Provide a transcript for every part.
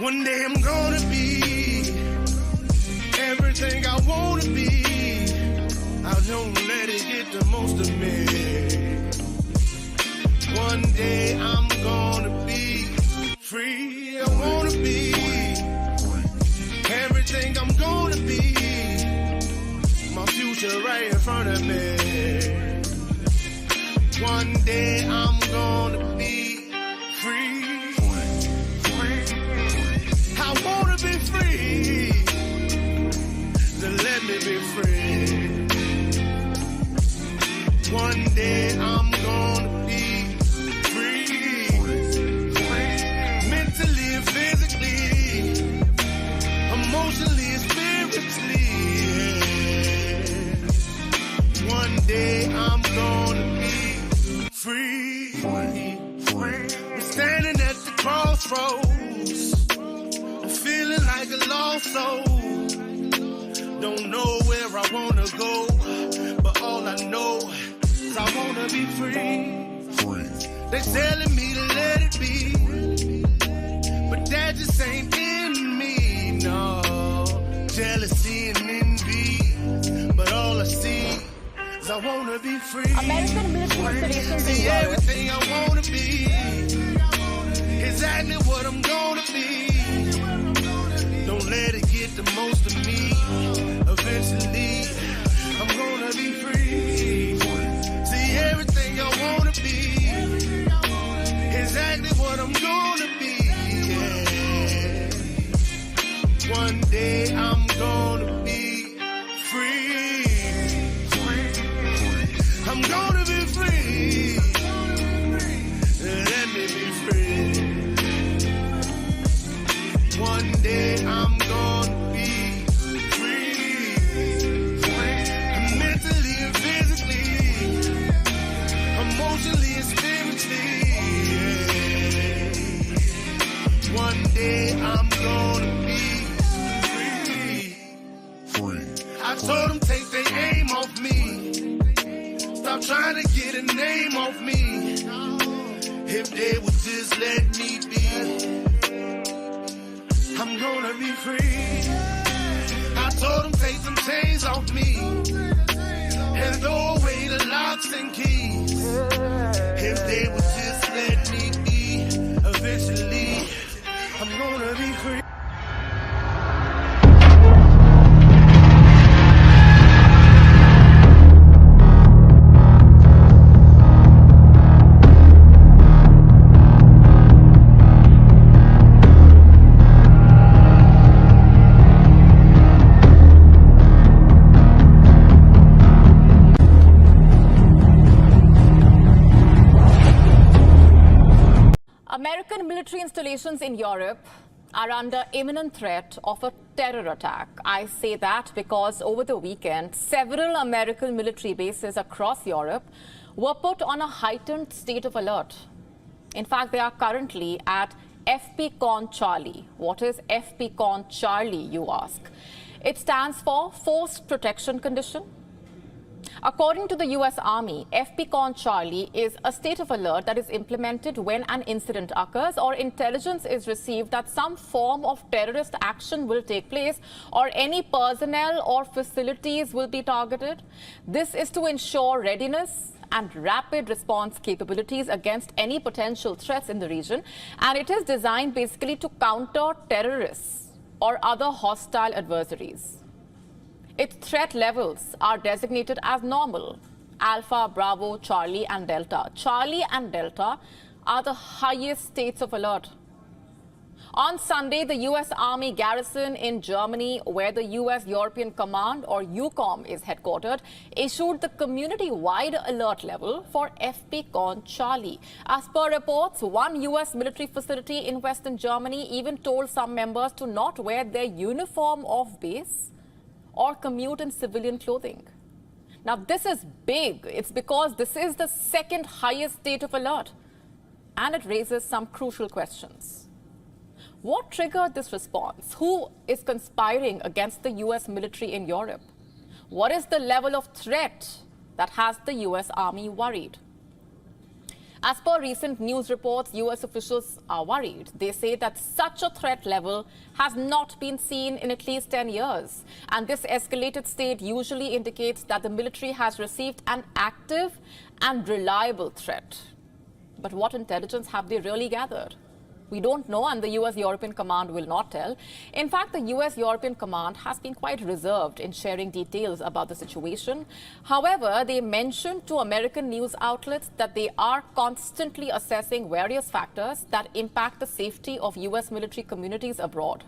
One day I'm gonna be everything I wanna be. I don't let it get the most of me. One day I'm gonna be free. I wanna be everything I'm gonna be. My future right in front of me. One day I'm gonna be free. I wanna be free. Then let me be free. One day I'm gonna be free. Mentally and physically, emotionally and spiritually. Yeah. One day I'm gonna be free. I'm standing at the crossroads, feeling like a lost soul. Don't know where I wanna go, but all I know is I wanna be free. They telling me to let it be, but that just ain't in me, no. Jealousy and envy, but all I see is I wanna be free. American military installations in See Europe. everything I wanna be, exactly what I'm gonna be. Don't let it get the most of me. Eventually, I'm gonna be free. See everything I wanna be, exactly what I'm gonna be. Yeah. One day I'm gonna be free. I'm gonna be free. Let me be free. One day I'm gonna be free. Mentally and physically, emotionally and spiritually. Yeah. One day I'm gonna be free. I told them take their aim off me. Stop trying to get a name off me. If they would just let me be, I'm gonna be free. I told them take some chains off me and throw away the locks and keys. If they would just let me be, eventually I'm gonna be free. American military installations in Europe are under imminent threat of a terror attack. I say that because over the weekend, several American military bases across Europe were put on a heightened state of alert. In fact, they are currently at FPCON Charlie. What is FPCON Charlie, you ask? It stands for Forced Protection Condition. According to the US Army, FPCON Charlie is a state of alert that is implemented when an incident occurs or intelligence is received that some form of terrorist action will take place or any personnel or facilities will be targeted. This is to ensure readiness and rapid response capabilities against any potential threats in the region, and it is designed basically to counter terrorists or other hostile adversaries. Its threat levels are designated as normal: Alpha, Bravo, Charlie and Delta. Charlie and Delta are the highest states of alert. On Sunday, the US Army garrison in Germany, where the US European Command or EUCOM is headquartered, issued the community-wide alert level for FPCON Charlie. As per reports, one US military facility in Western Germany even told some members to not wear their uniform off base or commute in civilian clothing. Now, this is big. It's because this is the second highest state of alert, and it raises some crucial questions. What triggered this response? Who is conspiring against the US military in Europe? What is the level of threat that has the US Army worried? As per recent news reports, US officials are worried. They say that such a threat level has not been seen in at least 10 years. And this escalated state usually indicates that the military has received an active and reliable threat. But what intelligence have they really gathered? We don't know, and the US European Command will not tell. In fact, the US European Command has been quite reserved in sharing details about the situation. However, they mentioned to American news outlets that they are constantly assessing various factors that impact the safety of US military communities abroad.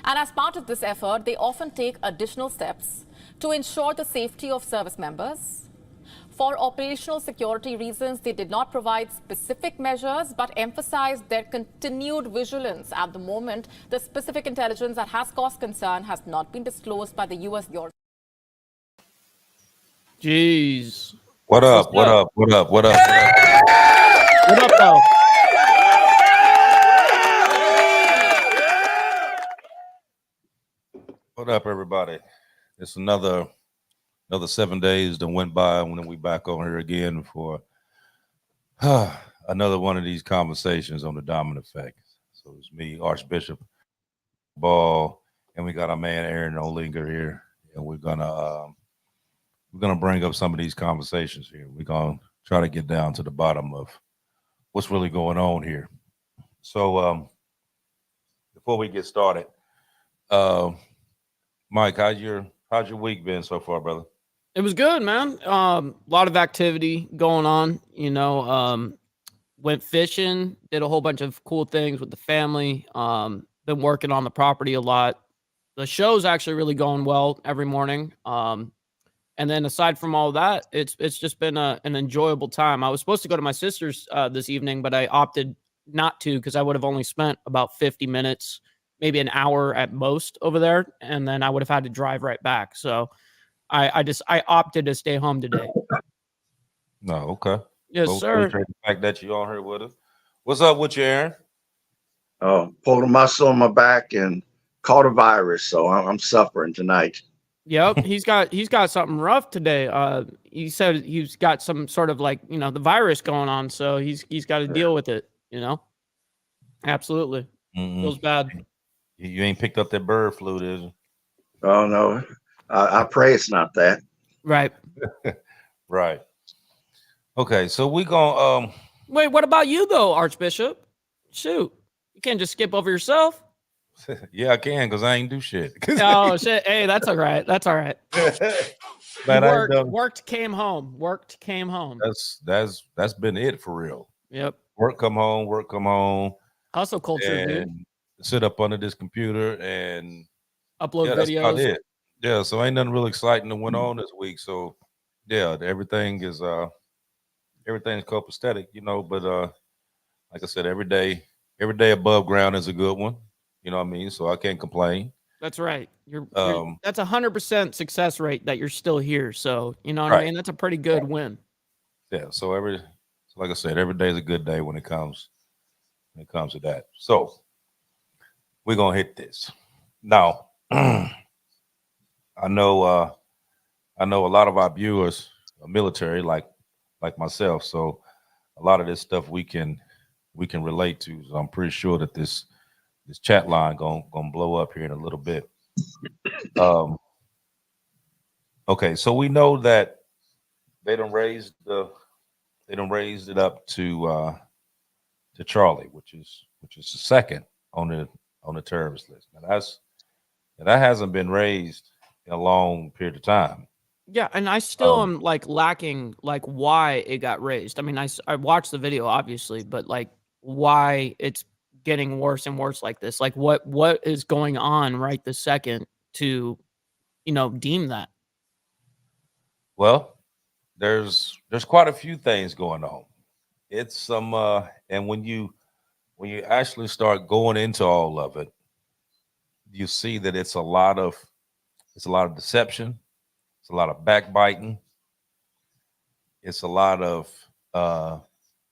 And as part of this effort, they often take additional steps to ensure the safety of service members. For operational security reasons, they did not provide specific measures, but emphasized their continued vigilance. At the moment, the specific intelligence that has caused concern has not been disclosed by the U.S. Europe. Jeez. What up? What up? What up? What up? What up, though? What up, everybody? It's another 7 days that went by, and then we back on here again for another one of these conversations on the Dominant Effect. So it's me, Archbishop Ball, and we got our man Aaron Olinger here, and we're gonna bring up some of these conversations here. We're gonna try to get down to the bottom of what's really going on here. So before we get started, Mike, how's your week been so far, brother? It was good, man. A lot of activity going on. Went fishing, did a whole bunch of cool things with the family. Been working on the property a lot. The show's actually really going well every morning. And then aside from all that, it's just been an enjoyable time. I was supposed to go to my sister's this evening, but I opted not to because I would have only spent about 50 minutes, maybe an hour at most over there, and then I would have had to drive right back. So I opted to stay home today. No, okay. Yes, Well, sir. appreciate the fact that you on here with us. What's up with you, Aaron? Pulled a muscle in my back and caught a virus, so I'm suffering tonight. Yep, he's got something rough today. He said he's got some sort of the virus going on, so he's got to deal with it. Absolutely. Feels bad. You ain't picked up that bird flu, did you? Oh no, I pray it's not that. Right. Right. Okay, so we gonna Wait, what about you though, Archbishop? Shoot, you can't just skip over yourself. yeah, I can because I ain't do shit. Oh shit! Hey, that's all right. That's all right. Man, Worked, came home. That's been it for real. Yep. Work, come home. Hustle culture, dude. Sit up under this computer and Upload that's videos. about it. Yeah, so ain't nothing really exciting that went on this week. So yeah, everything's copacetic, but like I said, every day above ground is a good one. You know what I mean? So I can't complain. That's right. That's 100% success rate that you're still here. So you know what I mean? That's a pretty good win. Yeah. So like I said, every day is a good day when it comes to that. So we're gonna hit this now. I know a lot of our viewers are military, like myself. So a lot of this stuff we can relate to. So I'm pretty sure that this chat line gonna blow up here in a little bit. Okay, so we know that they done raised it up to Charlie, which is the second on the terrorist list. Now that hasn't been raised in a long period of time. Yeah, and I still am lacking why it got raised. I mean, I watched the video obviously, but why it's getting worse and worse like this. What is going on right this second to deem that? Well, there's quite a few things going on. It's some and when you actually start going into all of it, you see that it's a lot of deception. It's a lot of backbiting. It's a lot of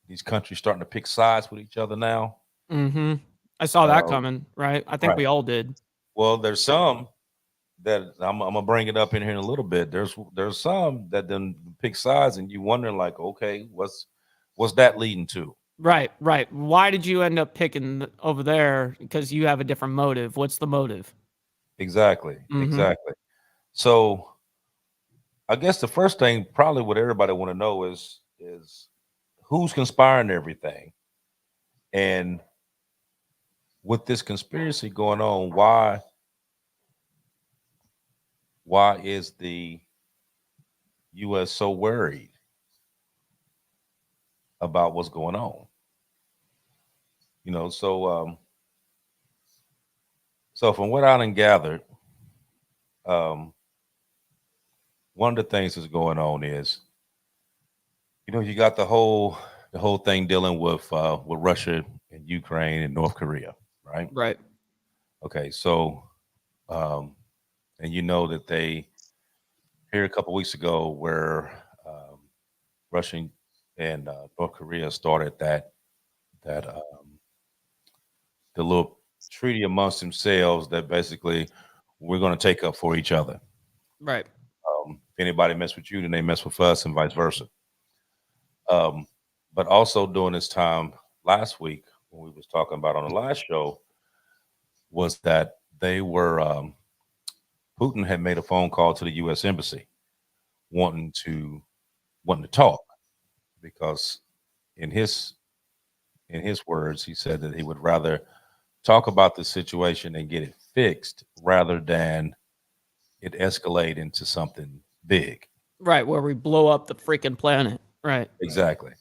these countries starting to pick sides with each other now. Mm-hmm. I saw that coming, right? I think we all did. Well, there's some that I'm gonna bring it up in here in a little bit. There's some that then pick sides, and you wondering okay, what's What's that leading to? Right. Why did you end up picking over there? Because you have a different motive. What's the motive? Exactly. Mhm. Exactly. So I guess the first thing probably what everybody want to know is who's conspiring everything. And with this conspiracy going on, why is the US so worried about what's going on? You know, so from what I done gathered, one of the things that's going on is, you know, you got the whole thing dealing with Russia and Ukraine and North Korea, right? Right. Okay, so and you know that they here a couple weeks ago where Russia and North Korea started that the little treaty amongst themselves that basically we're going to take up for each other. Right. If anybody mess with you, then they mess with us, and vice versa. But also during this time last week, when we was talking about on the last show, was that they were Putin had made a phone call to the U.S. Embassy, wanting to talk, because in his words, he said that he would rather talk about the situation and get it fixed rather than it escalate into something big. Right. Where we blow up the freaking planet. Right. Exactly.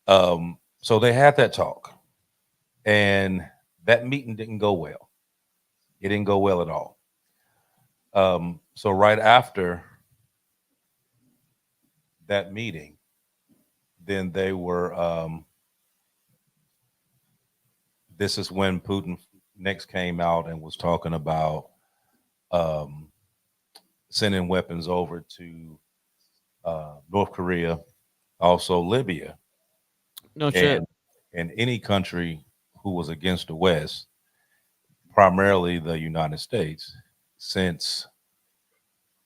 So they had that talk, and that meeting didn't go well. It didn't go well at all. So right after that meeting, then they were. This is when Putin next came out and was talking about sending weapons over to North Korea, also Libya, No shit. and any country who was against the West, primarily the United States, since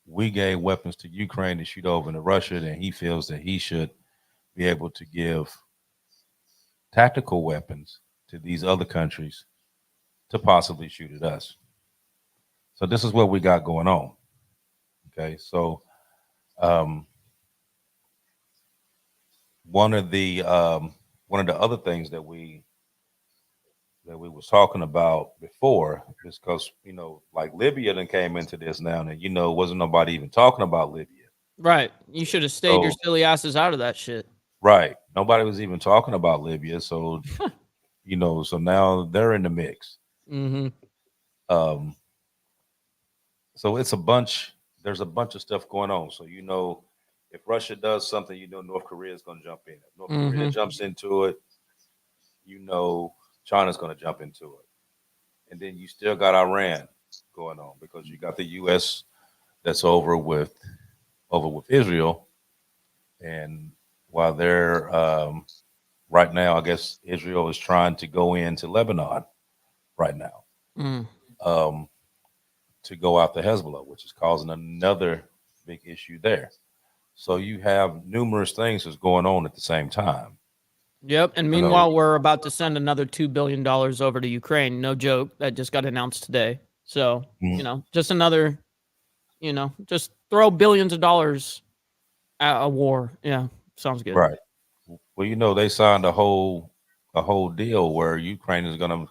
we gave weapons to Ukraine to shoot over into Russia, then he feels that he should be able to give tactical weapons to these other countries to possibly shoot at us. So this is what we got going on. Okay, so one of the other things that we was talking about before is because, you know, like Libya then came into this now, and you know, wasn't nobody even talking about Libya. Right. You should have stayed your silly asses out of that shit. Right. Nobody was even talking about Libya. So, you know, so now they're in the mix. Mm-hmm. So there's a bunch of stuff going on. So, you know, if Russia does something, you know, North Korea is going to jump in. If North Korea jumps into it, you know, China's going to jump into it. And then you still got Iran going on, because you got the U.S. that's over with Israel. And while they're right now, I guess Israel is trying to go into Lebanon right now to go after Hezbollah, which is causing another big issue there. So you have numerous things that's going on at the same time. Yep. And meanwhile, we're about to send another $2 billion over to Ukraine. No joke. That just got announced today. So, you know, just another, you know, just throw billions of dollars at a war. Yeah. Sounds good. Right. Well, you know, they signed a whole deal where Ukraine is gonna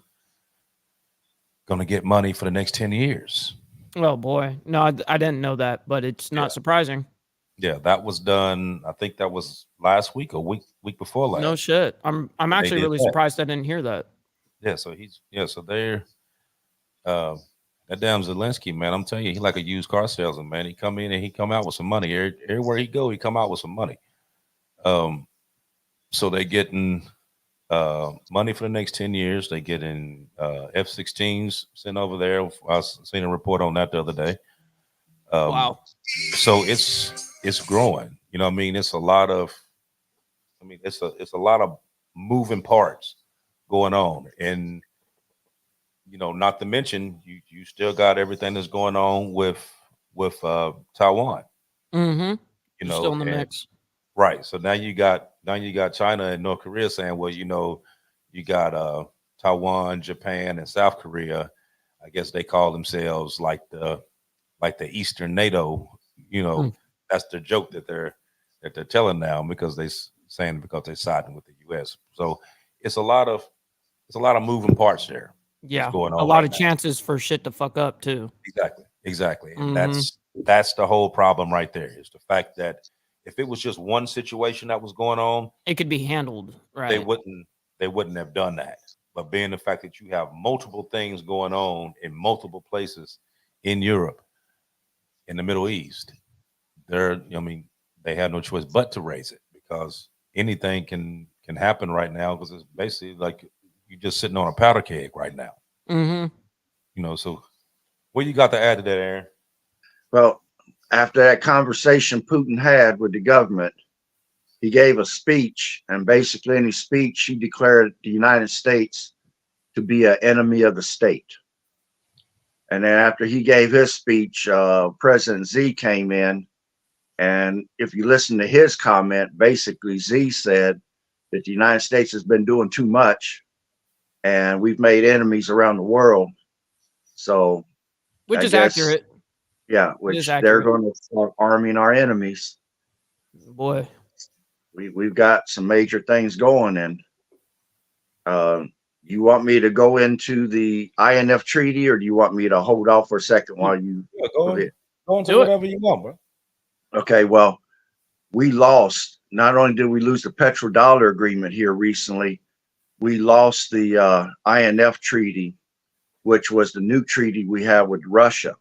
get money for the next 10 years. Oh boy. No, I didn't know that, but it's not surprising. Yeah, that was done. I think that was last week or week before last. No shit. I'm actually really surprised I didn't hear that. Yeah, so they're that damn Zelensky, man, I'm telling you, he like a used car salesman, man. He come in and he come out with some money. Everywhere he go, he come out with some money. So they getting money for the next 10 years. They getting F-16s sent over there. I seen a report on that the other day. Wow. So it's growing. You know what I mean? It's a lot of moving parts going on. And you know, not to mention you still got everything that's going on with Taiwan. Mm-hmm. You know, still in the mix. Right. So now you got Now you got China and North Korea saying, well, you got Taiwan, Japan, and South Korea. I guess they call themselves like the Eastern NATO. Hmm. That's the joke that they're telling now because saying because they're siding with the U.S. So it's a lot of moving parts there. Yeah, going a on lot right of now. chances for shit to fuck up too. Exactly. And Mhm. that's the whole problem right there, is the fact that if it was just one situation that was going on, It could be handled they right. wouldn't have done that. But being the fact that you have multiple things going on in multiple places in Europe, in the Middle East, they have no choice but to raise it, because anything can happen right now, because it's basically like you're just sitting on a powder keg right now. Mm-hmm. So what you got to add to that, Aaron? Well, after that conversation Putin had with the government, he gave a speech, and basically in his speech, he declared the United States to be an enemy of the state. And then after he gave his speech, President Xi came in, and if you listen to his comment, basically Xi said that the United States has been doing too much, and we've made enemies around the world. So, Which I is guess, accurate. yeah, which they're going to start arming our enemies. Boy, we've got some major things going, and you want me to go into the INF treaty, or do you want me to hold off for a second while you go ahead? Go into Do it. whatever you want, bro. Okay, well, we lost. Not only did we lose the petrodollar agreement here recently, we lost the INF treaty, which was the new treaty we have with Russia.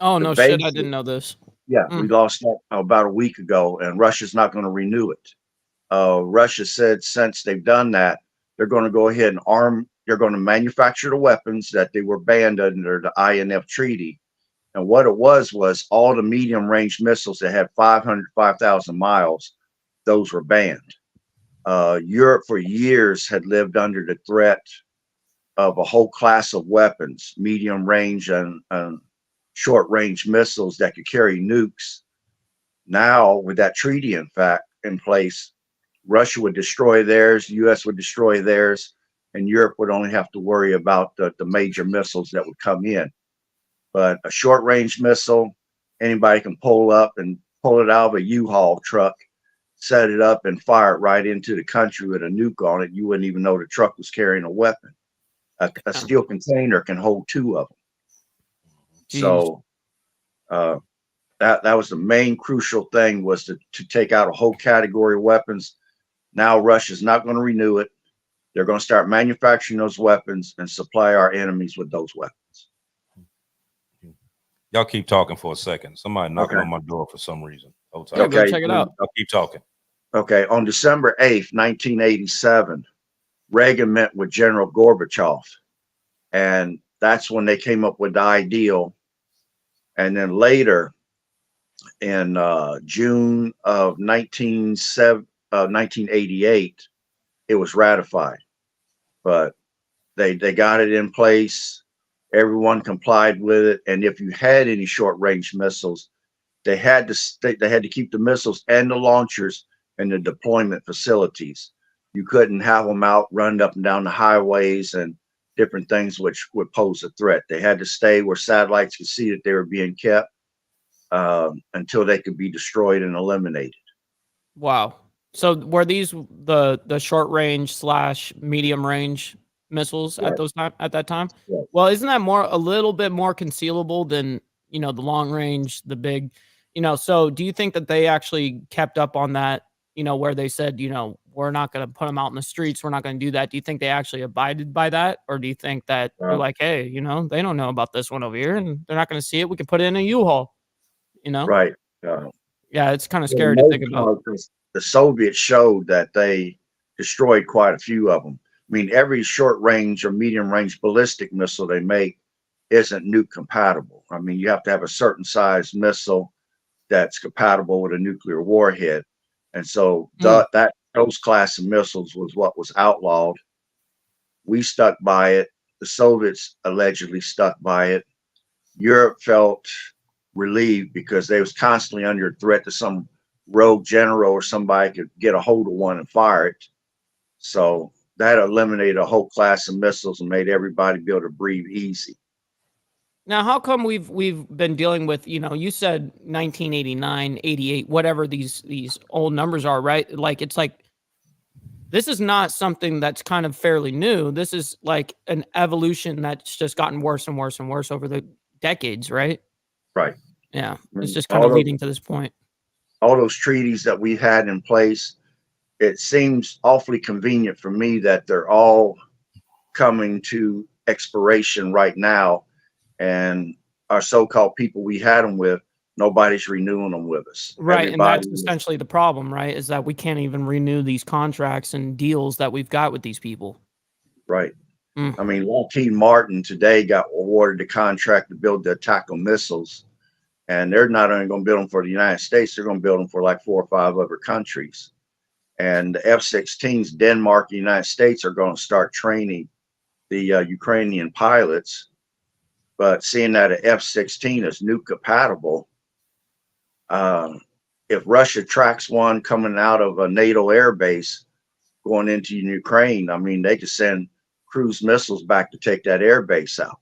oh The no shit, I basic- didn't know this. Yeah, we lost that about a week ago, and Russia's not going to renew it. Russia said since they've done that, they're going to go ahead and they're going to manufacture the weapons that they were banned under the INF treaty. And what it was all the medium range missiles that had 5,000 miles, those were banned. Europe for years had lived under the threat of a whole class of weapons, medium range and short range missiles that could carry nukes. Now, with that treaty, in place, Russia would destroy theirs, the US would destroy theirs, and Europe would only have to worry about the major missiles that would come in. But a short range missile, anybody can pull up and pull it out of a U-Haul truck, set it up, and fire it right into the country with a nuke on it. You wouldn't even know the truck was carrying a weapon. A steel container can hold 2 of them. Jeez. So that was the main crucial thing, was to take out a whole category of weapons. Now Russia's not going to renew it. They're going to start manufacturing those weapons and supply our enemies with those weapons. Y'all keep talking for a second. Somebody knocking on my door for some reason. Yeah, go check it out. I'll keep talking. Okay, on December 8th, 1987, Reagan met with General Gorbachev, and that's when they came up with the ideal. And then later, in June of 1988, it was ratified. But they got it in place. Everyone complied with it, and if you had any short-range missiles, they had to keep the missiles and the launchers in the deployment facilities. You couldn't have them out running up and down the highways and different things which would pose a threat. They had to stay where satellites could see that they were being kept until they could be destroyed and eliminated. Wow. So were these the short range / medium range missiles Right. at that time? Right. Well, isn't that a little bit more concealable than, the long range, the big, so do you think that they actually kept up on that, where they said, we're not going to put them out in the streets, we're not going to do that? Do you think they actually abided by that? Or do you think that they're like, hey, they don't know about this one over here and they're not going to see it, we can put it in a U-Haul, Right. Yeah, it's kind of scary to think about. The Soviets showed that they destroyed quite a few of them. I mean, every short range or medium range ballistic missile they make isn't nuke compatible. I mean, you have to have a certain size missile that's compatible with a nuclear warhead. And so those class of missiles was what was outlawed. We stuck by it. The Soviets allegedly stuck by it. Europe felt relieved because they was constantly under threat to some rogue general or somebody could get a hold of one and fire it. So that eliminated a whole class of missiles and made everybody be able to breathe easy. Now, how come we've been dealing with, you said 1989, 88, whatever these old numbers are, right? Like, it's like, this is not something that's kind of fairly new. This is like an evolution that's just gotten worse and worse and worse over the decades, right? Right. Yeah. I mean, It's just kind of leading to this point. All those treaties that we had in place, it seems awfully convenient for me that they're all coming to expiration right now. And our so-called people we had them with, nobody's renewing them with us. Right. Everybody, And that's essentially the problem, right? Is that we can't even renew these contracts and deals that we've got with these people. right. Mm. I mean, Lockheed Martin today got awarded the contract to build the Attacker missiles. And they're not only going to build them for the United States, they're going to build them for like 4 or 5 other countries. And the F-16s, Denmark and the United States are going to start training the Ukrainian pilots. But seeing that an F-16 is nuke compatible, if Russia tracks one coming out of a NATO air base going into Ukraine, I mean, they could send cruise missiles back to take that air base out.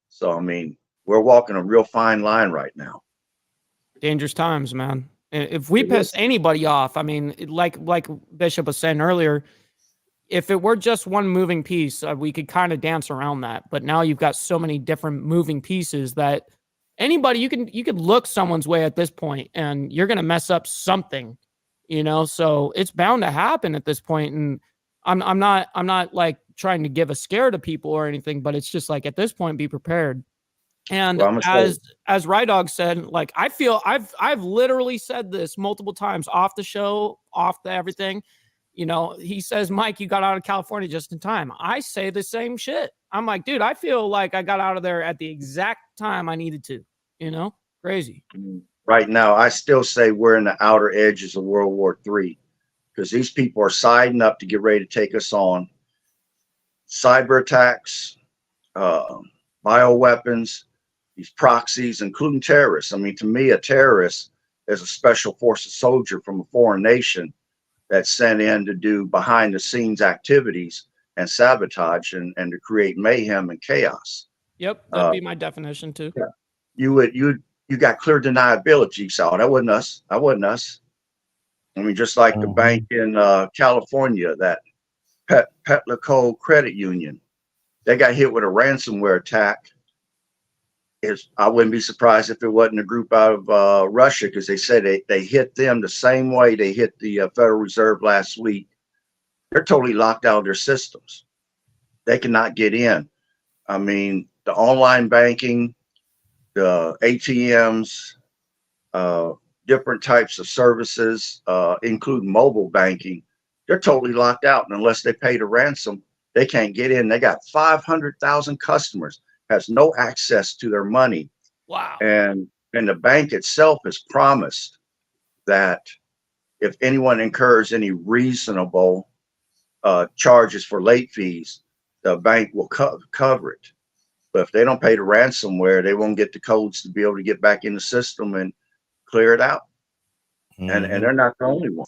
So, I mean, we're walking a real fine line right now. Dangerous times, man. If we It piss is. anybody off, I mean, like Bishop was saying earlier, if it were just one moving piece, we could kind of dance around that. But now you've got so many different moving pieces that anybody you could look someone's way at this point, and you're gonna mess up something, So it's bound to happen at this point. And I'm not like trying to give a scare to people or anything, but it's just like at this point, be prepared. And Well, as Rydog said, like I feel I've literally said this multiple times off the show, off the everything. He says, Mike, you got out of California just in time. I say the same shit. I'm like, dude, I feel like I got out of there at the exact time I needed to, crazy. right now, I still say we're in the outer edges of World War III because these people are siding up to get ready to take us on. Cyber attacks, bioweapons, these proxies, including terrorists. I mean, to me, a terrorist is a special forces soldier from a foreign nation that's sent in to do behind the scenes activities and sabotage and to create mayhem and chaos. Yep, that'd be my definition too. Yeah. You got clear deniability. So that wasn't us. That wasn't us. I mean, just like the bank in California, that Petlico Credit Union, they got hit with a ransomware attack. I wouldn't be surprised if it wasn't a group out of Russia, because they said they hit them the same way they hit the Federal Reserve last week. They're totally locked out of their systems. They cannot get in. I mean, the online banking, the ATMs, different types of services, including mobile banking, they're totally locked out. And unless they paid a ransom, they can't get in. They got 500,000 customers, has no access to their money. Wow. And the bank itself has promised that if anyone incurs any reasonable charges for late fees, the bank will cover it. But if they don't pay the ransomware, they won't get the codes to be able to get back in the system and clear it out. And they're not the only one.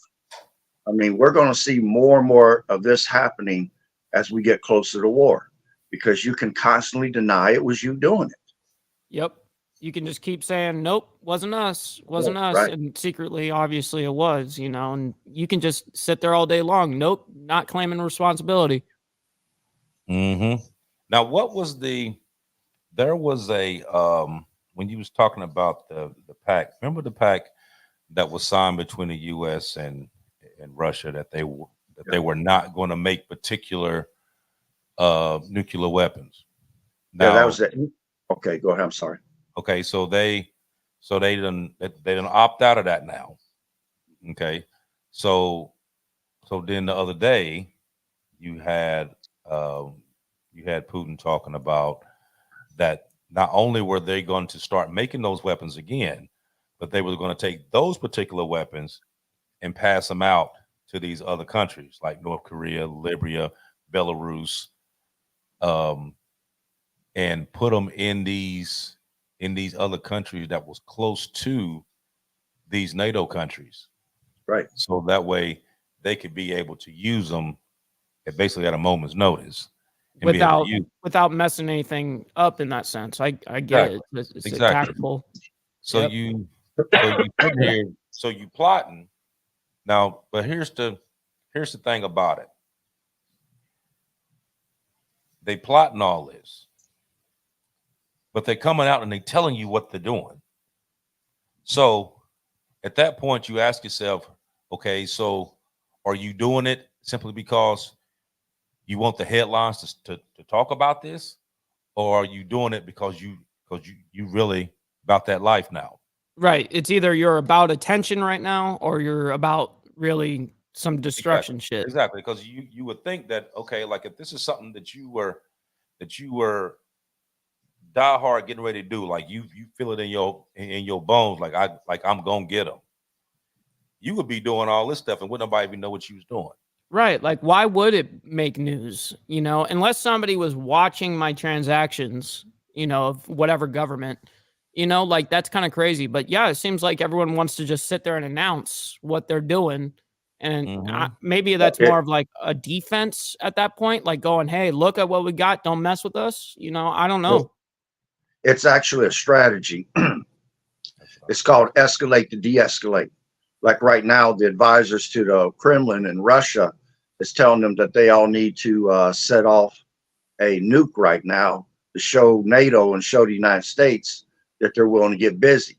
I mean, we're going to see more and more of this happening as we get closer to war, because you can constantly deny it was you doing it. Yep. You can just keep saying, nope, wasn't us, wasn't us. Right. And secretly, obviously it was, and you can just sit there all day long. Nope, not claiming responsibility. Now, what was there was a, when you was talking about the pact, remember the pact that was signed between the U.S. and Russia that they were not going to make particular nuclear weapons. Now, That was it. Okay, go ahead. I'm sorry. Okay, so they didn't opt out of that now. Okay, so then the other day you had Putin talking about that not only were they going to start making those weapons again, but they were going to take those particular weapons and pass them out to these other countries like North Korea, Libya, Belarus, and put them in these other countries that was close to these NATO countries. Right. So that way they could be able to use them basically at a moment's notice and be able to use. Without messing anything up in that sense. I get it. It's Exactly. tactical. So Yep. you sitting here, so you plotting now, but here's the thing about it. They plotting all this, but they're coming out and they telling you what they're doing. So at that point, you ask yourself, okay, so are you doing it simply because you want the headlines to talk about this, or are you doing it because you really about that life now? Right. It's either you're about attention right now or you're about really some destruction shit. Exactly. Because you would think that, okay, like if this is something that you were diehard getting ready to do, like you feel it in your bones, like I'm gonna get them. You would be doing all this stuff and wouldn't nobody even know what you was doing. Right. Like, why would it make news? You know, unless somebody was watching my transactions, you know, of whatever government, you know, like that's kind of crazy. But yeah, it seems like everyone wants to just sit there and announce what they're doing. And maybe that's more of like a defense at that point, like going, hey, look at what we got. Don't mess with us. You know, I don't know. It's actually a strategy. It's called escalate to de-escalate. Like right now, the advisors to the Kremlin in Russia is telling them that they all need to set off a nuke right now to show NATO and show the United States that they're willing to get busy.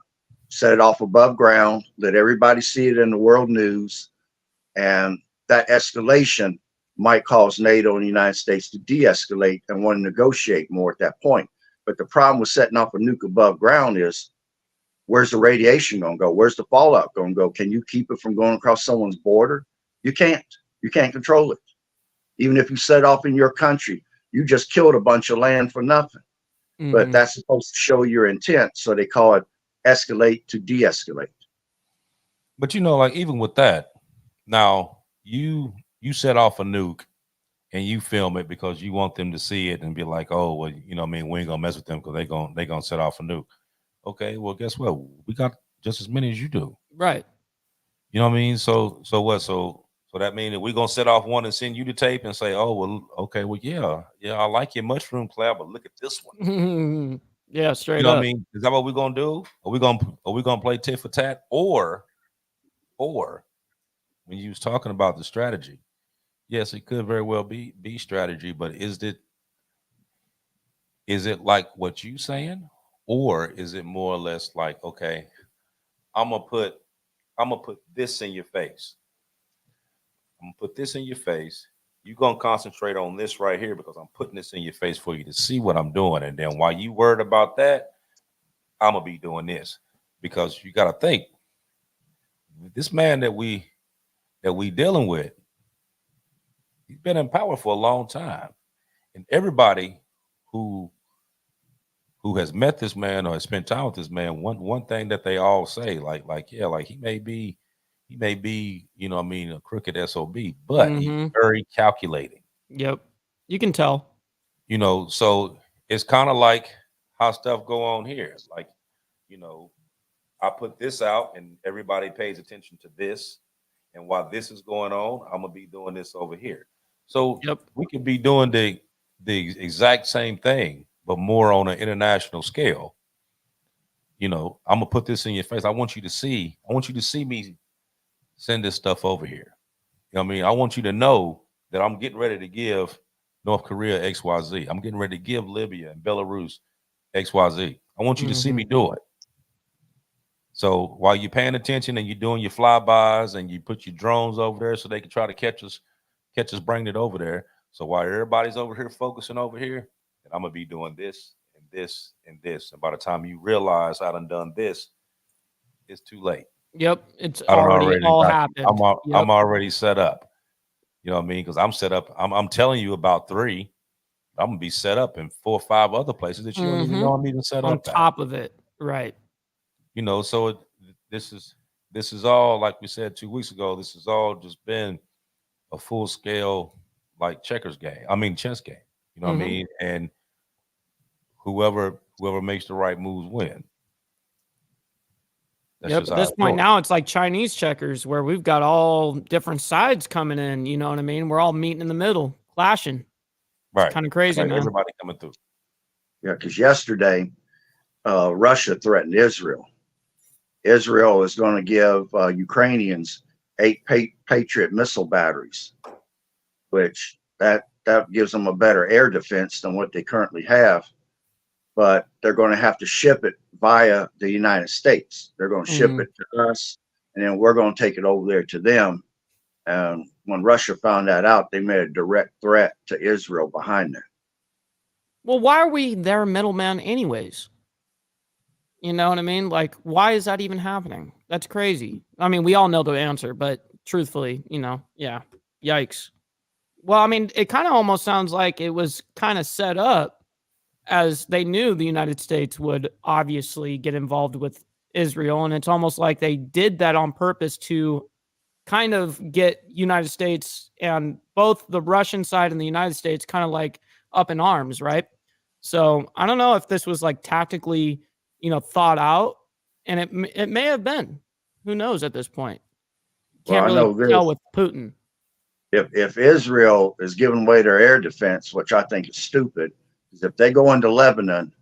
Set it off above ground, let everybody see it in the world news, and that escalation might cause NATO and the United States to de-escalate and want to negotiate more at that point. But the problem with setting off a nuke above ground is, where's the radiation going to go? Where's the fallout going to go? Can you keep it from going across someone's border? You can't. You can't control it. Even if you set off in your country, you just killed a bunch of land for nothing. But that's supposed to show your intent. So they call it escalate to de-escalate. But you know, like even with that, now you set off a nuke and you film it because you want them to see it and be like, oh, well, you know what I mean? We ain't gonna mess with them because they gonna set off a nuke. Okay, well, guess what? We got just as many as you do. Right. You know what I mean? So what? So that means that we're gonna set off one and send you the tape and say, oh, well, okay, well, yeah, I like your mushroom cloud, but look at this one. Yeah, straight up. You know what I mean? Is that what we're gonna do? Are we gonna play tit for tat? Or when you was talking about the strategy, yes, it could very well be strategy, but is it like what you saying? Or is it more or less like, okay, I'm gonna put this in your face. I'm gonna put this in your face. You're gonna concentrate on this right here because I'm putting this in your face for you to see what I'm doing. And then while you worried about that, I'm gonna be doing this. Because you gotta think, this man that we dealing with, he's been in power for a long time. And everybody who has met this man or has spent time with this man, one thing that they all say, like he may be, you know what I mean, a crooked SOB, but he's very calculating. Yep. You can tell. You know, so it's kind of like how stuff go on here. Like, you know, I put this out and everybody pays attention to this. And while this is going on, I'm gonna be doing this over here. So we could be doing the exact same thing, but more on an international scale. You know, I'm gonna put this in your face. I want you to see me send this stuff over here. You know what I mean? I want you to know that I'm getting ready to give North Korea XYZ. I'm getting ready to give Libya and Belarus XYZ. I want you to see me do it. So while you're paying attention and you're doing your flybys and you put your drones over there so they can try to catch us, bring it over there. So while everybody's over here focusing over here, and I'm gonna be doing this and this and this. And by the time you realize I done this, it's too late. Yep, it's already all happened. I'm already set up. You know what I mean? Because I'm set up. I'm telling you about 3. I'm gonna be set up in 4 or 5 other places that you don't even set up on top of it, right? You know, so this is all, like we said 2 weeks ago. This has all just been a full scale like chess game. You know what I mean? And whoever makes the right moves win. That's Yep. just At how this it point goes. now, it's like Chinese checkers where we've got all different sides coming in. You know what I mean? We're all meeting in the middle, clashing. Right. Kind of crazy, Like man. everybody coming through. Yeah, because yesterday, Russia threatened Israel. Israel is going to give Ukrainians 8 Patriot missile batteries, which that gives them a better air defense than what they currently have. But they're going to have to ship it via the United States. They're going to ship it to us, and then we're going to take it over there to them. And when Russia found that out, they made a direct threat to Israel behind that. Well, why are we their middleman anyways? You know what I mean? Like, why is that even happening? That's crazy. I mean, we all know the answer, but truthfully, yeah, yikes. Well, I mean, it kind of almost sounds like it was kind of set up as they knew the United States would obviously get involved with Israel. And it's almost like they did that on purpose to kind of get United States and both the Russian side and the United States kind of like up in arms, right? So I don't know if this was like tactically, thought out, and it may have been. Who knows at this point? Can't Well, I really know tell this. with Putin. If Israel is giving away their air defense, which I think is stupid, is if they go into Lebanon,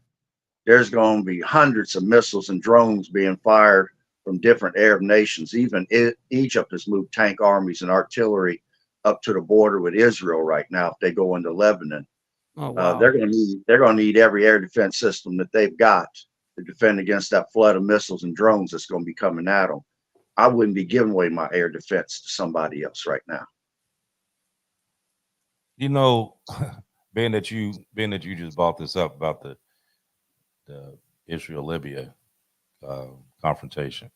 there's going to be hundreds of missiles and drones being fired from different Arab nations. Even Egypt has moved tank armies and artillery up to the border with Israel right now. If they go into Lebanon, Oh wow. they're going to need every air defense system that they've got to defend against that flood of missiles and drones that's going to be coming at them. I wouldn't be giving away my air defense to somebody else right now. Being that you just brought this up about the Israel-Libya confrontation.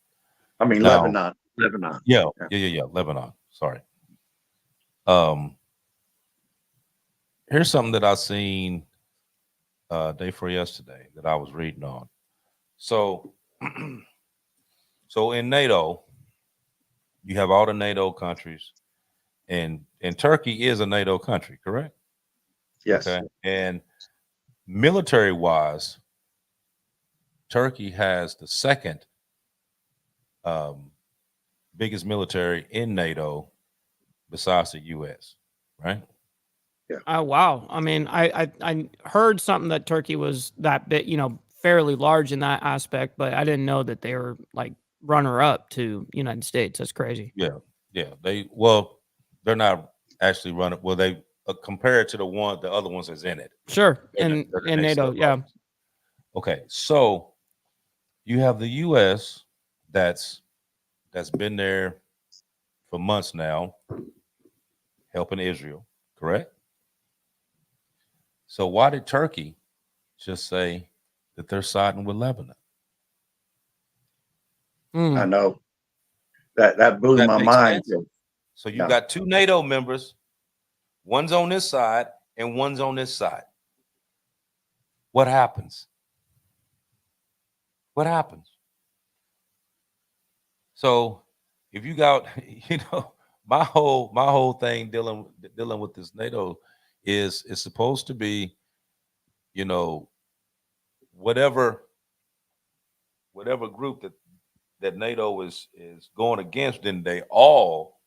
I mean, Now, Lebanon. Yeah, Lebanon. Sorry. Here's something that I seen day before yesterday that I was reading on. So in NATO, you have all the NATO countries, and Turkey is a NATO country, correct? Yes. Okay. And military-wise, Turkey has the second biggest military in NATO besides the U.S., right? Oh wow. I mean, I heard something that Turkey was that bit, fairly large in that aspect, but I didn't know that they were like runner up to United States. That's crazy. Yeah. They're not actually running. Well, they compared to the other ones that's in it. Sure. They're In NATO, yeah. Okay, so you have the U.S. that's been there for months now, helping Israel, correct? So why did Turkey just say that they're siding with Lebanon? I know that blew That my makes mind. sense. So you got two NATO members, one's on this side and one's on this side. What happens? What happens? So if you got, my whole thing dealing with this NATO is supposed to be, whatever group that NATO is going against, then they all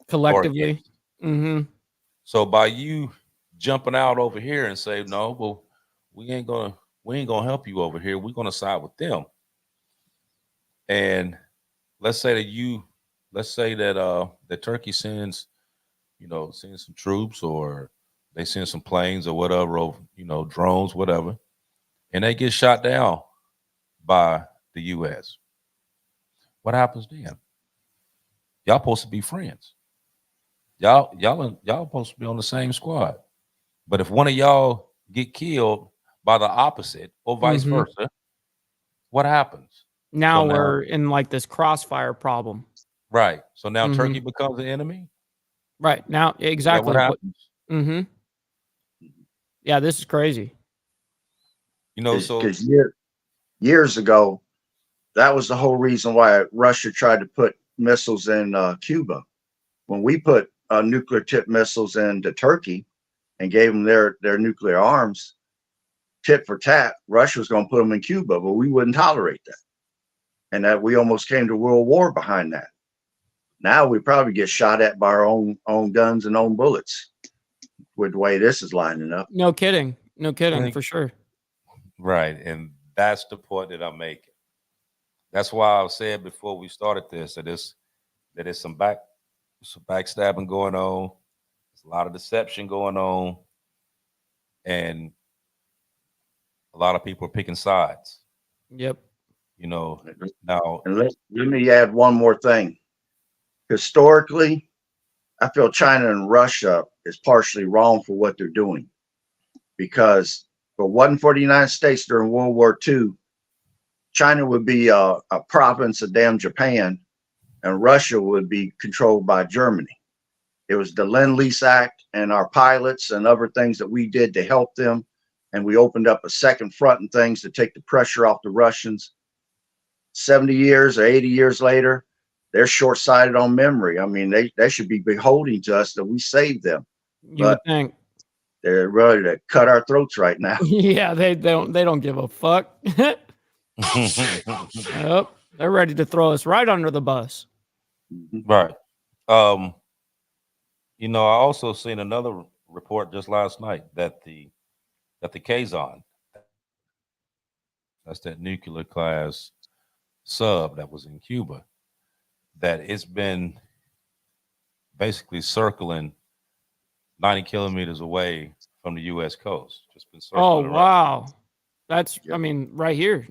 Collectively. Mm-hmm. So by you jumping out over here and say, no, well, we ain't gonna help you over here. We're gonna side with them. And let's say that Turkey sends some troops, or they send some planes or whatever, or drones, whatever, and they get shot down by the US. What happens then? Y'all supposed to be friends. Y'all supposed to be on the same squad. But if one of y'all get killed by the opposite or vice versa, what happens? Now we're in like this crossfire problem. Right. So now Turkey becomes the enemy. Right. Now, exactly. What happens? Yeah, this is crazy. Because years ago, that was the whole reason why Russia tried to put missiles in Cuba. When we put nuclear tipped missiles into Turkey and gave them their nuclear arms, tit for tat, Russia was going to put them in Cuba, but we wouldn't tolerate that. and that we almost came to World War behind that. Now we probably get shot at by our own guns and own bullets with the way this is lining up. No kidding. No kidding, think- for sure. Right. And that's the point that I'm making. That's why I said before we started this that it's some backstabbing going on. There's a lot of deception going on. And a lot of people are picking sides. Yep. You know, now And let me add one more thing. Historically, I feel China and Russia is partially wrong for what they're doing, because if it wasn't for the United States during World War II, China would be a province of damn Japan, and Russia would be controlled by Germany. It was the Lend-Lease Act and our pilots and other things that we did to help them, and we opened up a second front and things to take the pressure off the Russians. 70 years or 80 years later, they're short-sighted on memory. I mean, they should be beholding to us that we saved them. You would think. They're ready to cut our throats right now. Yeah, they don't give a fuck. Yep. They're ready to throw us right under the bus. right. You know, I also seen another report just last night that the Kazan, that's that nuclear class sub that was in Cuba, that it's been basically circling 90 kilometers away from the U.S. coast. Just been circling Oh, around. wow. That's, Yep. I mean, right here,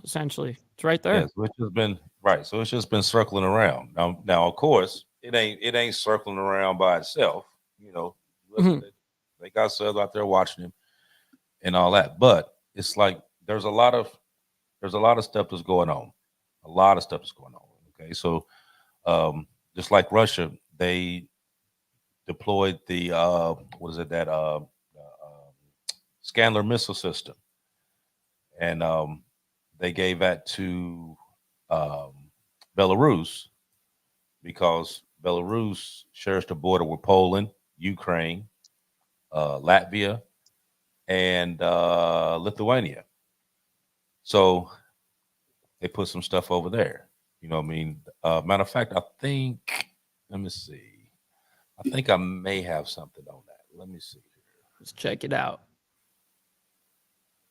essentially. It's right there. Yes, which has been right. So it's just been circling around. Now, of course, it ain't circling around by itself. You know, Mhm. they got subs out there watching him and all that. But it's like there's a lot of stuff that's going on. A lot of stuff is going on. Okay, so just like Russia, they deployed the Scanner missile system, and they gave that to Belarus because Belarus shares the border with Poland, Ukraine, Latvia, and Lithuania. So they put some stuff over there. You know what I mean? Matter of fact, let me see. I think I may have something on that. Let me see here. Let's check it out.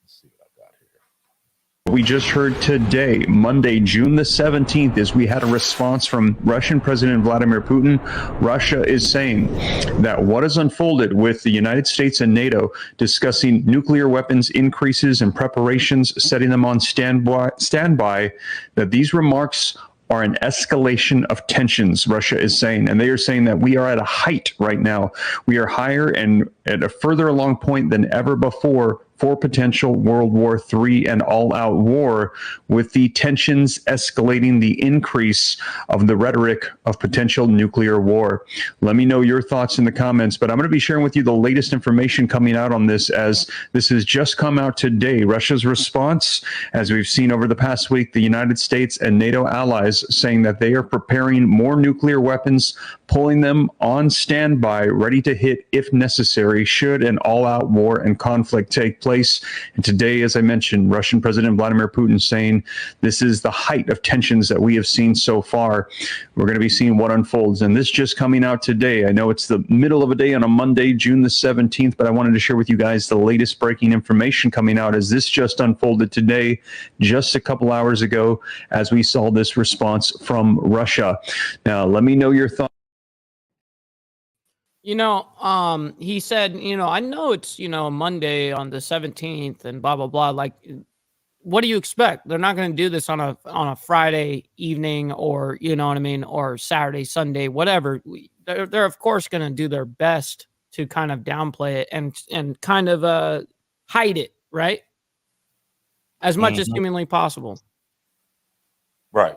Let's see what I got here. We just heard today, Monday, June the 17th, is we had a response from Russian President Vladimir Putin. Russia is saying that what has unfolded with the United States and NATO discussing nuclear weapons increases and preparations, setting them on standby, that these remarks are an escalation of tensions, Russia is saying. And they are saying that we are at a height right now. We are higher and at a further along point than ever before for potential World War III and all-out war, with the tensions escalating, the increase of the rhetoric of potential nuclear war. Let me know your thoughts in the comments, but I'm going to be sharing with you the latest information coming out on this, as this has just come out today. Russia's response, as we've seen over the past week, the United States and NATO allies saying that they are preparing more nuclear weapons, pulling them on standby, ready to hit if necessary, should an all-out war and conflict take place. And today, as I mentioned, Russian President Vladimir Putin saying this is the height of tensions that we have seen so far. We're going to be seeing what unfolds. And this just coming out today. I know it's the middle of a day on a Monday, June the 17th, but I wanted to share with you guys the latest breaking information coming out as this just unfolded today, just a couple hours ago, as we saw this response from Russia. Now, let me know your thoughts. He said, I know it's, Monday on the 17th and blah, blah, blah. Like, what do you expect? They're not going to do this on a Friday evening or, or Saturday, Sunday, whatever. They're of course going to do their best to kind of downplay it and kind of hide it, right? As much as humanly possible. Right.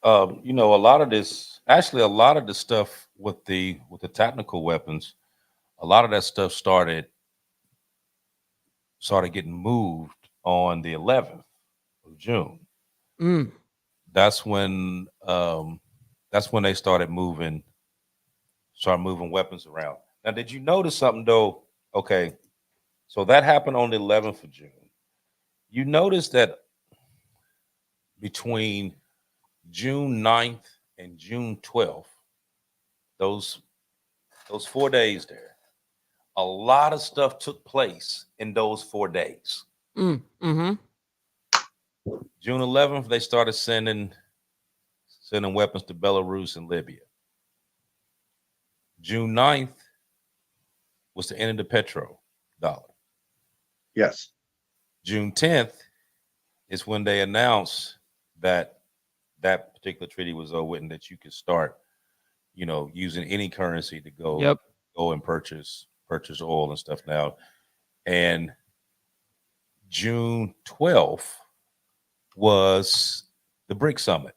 A lot of the stuff with the tactical weapons, a lot of that stuff started getting moved on the 11th of June. That's when they started moving weapons around. Now, did you notice something though? Okay, so that happened on the 11th of June. You notice that between June 9th and June 12th, those 4 days there, a lot of stuff took place in those 4 days. Mm-hmm. June 11th, they started sending weapons to Belarus and Libya. June 9th was the end of the petrodollar. Yes. June 10th is when they announced that that particular treaty was over and that you could start, using any currency to go and purchase oil and stuff now. And June 12th was the BRICS summit.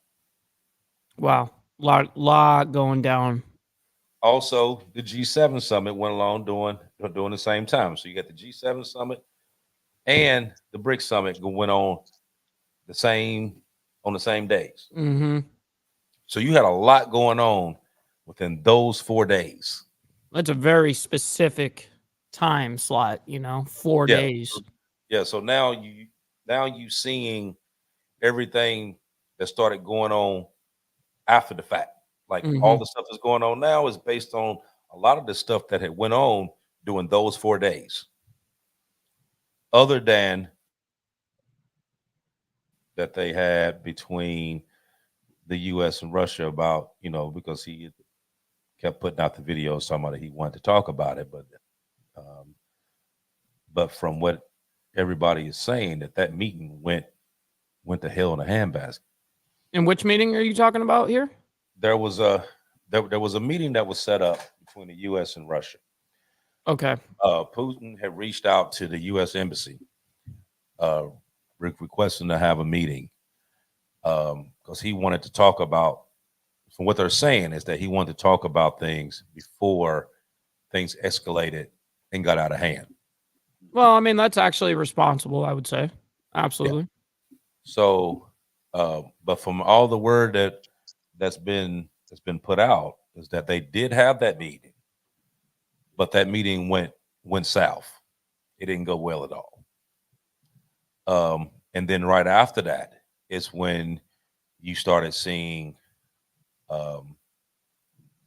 Wow. Lot going down. Also, the G7 summit went along during the same time. So you got the G7 summit and the BRICS summit went on the same days. Mm-hmm. So you had a lot going on within those 4 days. That's a very specific time slot, 4 days. Yeah. So now you seeing everything that started going on after the fact. Like all the stuff that's going on now is based on a lot of the stuff that had went on during those 4 days. Other than that they had between the U.S. and Russia about, because he kept putting out the videos talking about it, he wanted to talk about it, but from what everybody is saying, that meeting went to hell in a handbasket. And which meeting are you talking about here? There was a meeting that was set up between the U.S. and Russia. Okay. Putin had reached out to the U.S. embassy, requesting to have a meeting, because he wanted to talk about. From what they're saying is that he wanted to talk about things before things escalated and got out of hand. Well, I mean, that's actually responsible, I would say. Absolutely. Yeah. So, but from all the word that's been put out is that they did have that meeting, but that meeting went south. It didn't go well at all. And then right after that is when you started seeing.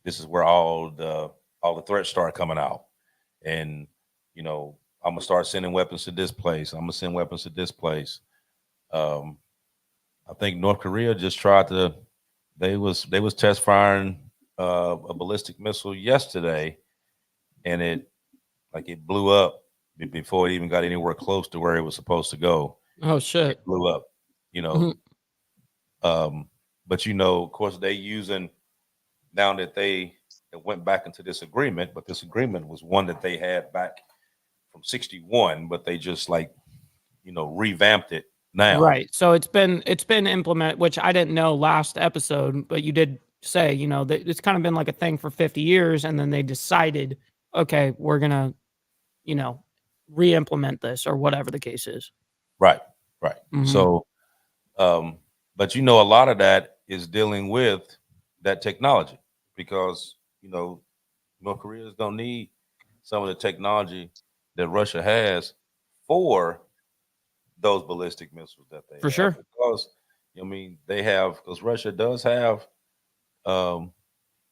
This is where all the threats started coming out, and I'm gonna start sending weapons to this place. I'm gonna send weapons to this place. I think North Korea just tried to. They was test firing a ballistic missile yesterday, and it blew up before it even got anywhere close to where it was supposed to go. Oh shit! It blew up. But of course, they using now that they went back into this agreement, but this agreement was one that they had back from 1961, but they just revamped it now. Right. So it's been implemented, which I didn't know last episode, but you did say, that it's kind of been like a thing for 50 years, and then they decided, okay, we're gonna, re-implement this or whatever the case is. Right. Mm-hmm. So, but a lot of that is dealing with that technology, because North Korea is gonna need some of the technology that Russia has for those ballistic missiles that they have. Sure. Because because Russia does have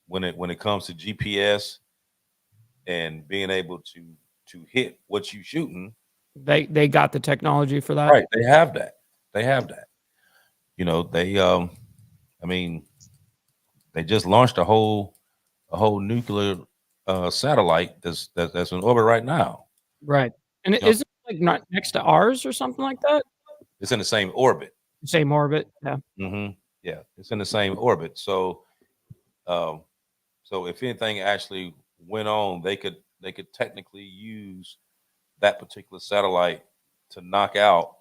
when it comes to GPS and being able to hit what you shooting, they got the technology for that. right? They have that. They just launched a whole nuclear satellite that's in orbit right now. Right. And is it not next to ours or something like that? It's in the same orbit. Same orbit. Yeah. Mm-hmm. Yeah, it's in the same orbit. So, so if anything actually went on, they could technically use that particular satellite to knock out.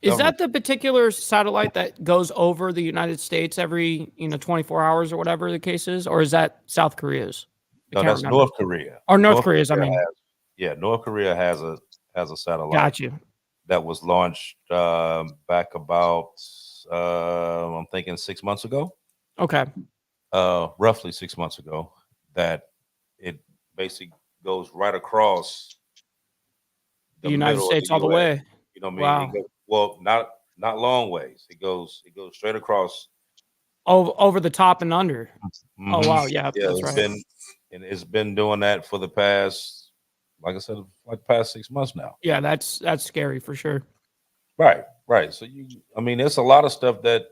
Is that the particular satellite that goes over the United States every 24 hours or whatever the case is, or is that South Korea's? No, that's remember. North Korea. Or North Korea's. North Korea has a satellite. Got you. That was launched back about I'm thinking 6 months ago. Okay. Roughly 6 months ago. That it basically goes right across the United States all the way. You know what I mean? Wow. Not long ways. It goes straight across over the top and under. Oh Mhm. wow, yeah, Yeah, that's it's right. it's been doing that for the past, like I said, like the past 6 months now. Yeah, that's scary for sure. Right, right. So I mean, there's a lot of stuff that,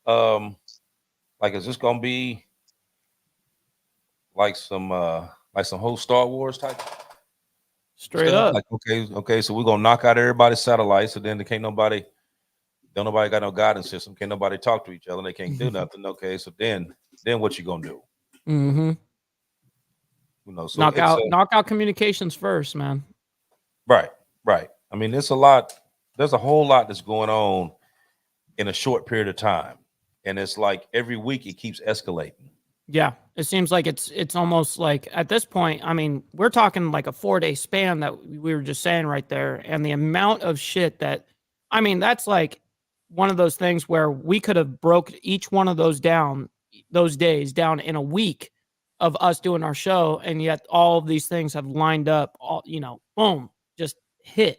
like, is this gonna be like some whole Star Wars type Straight stuff? up. Like, okay, so we're gonna knock out everybody's satellites, and then don't nobody got no guidance system, can't nobody talk to each other, and they can't do nothing. Okay, so then what you gonna do? Mm-hmm. You know, so it's Knock out communications first, man. right, right. I mean, there's a whole lot that's going on in a short period of time, and it's like every week it keeps escalating. Yeah, it seems like it's almost like at this point, I mean, we're talking like a 4-day span that we were just saying right there, and the amount of shit that, I mean, that's like one of those things where we could have broke each one of those days down in a week of us doing our show, and yet all of these things have lined up, all, you know, boom, just hit.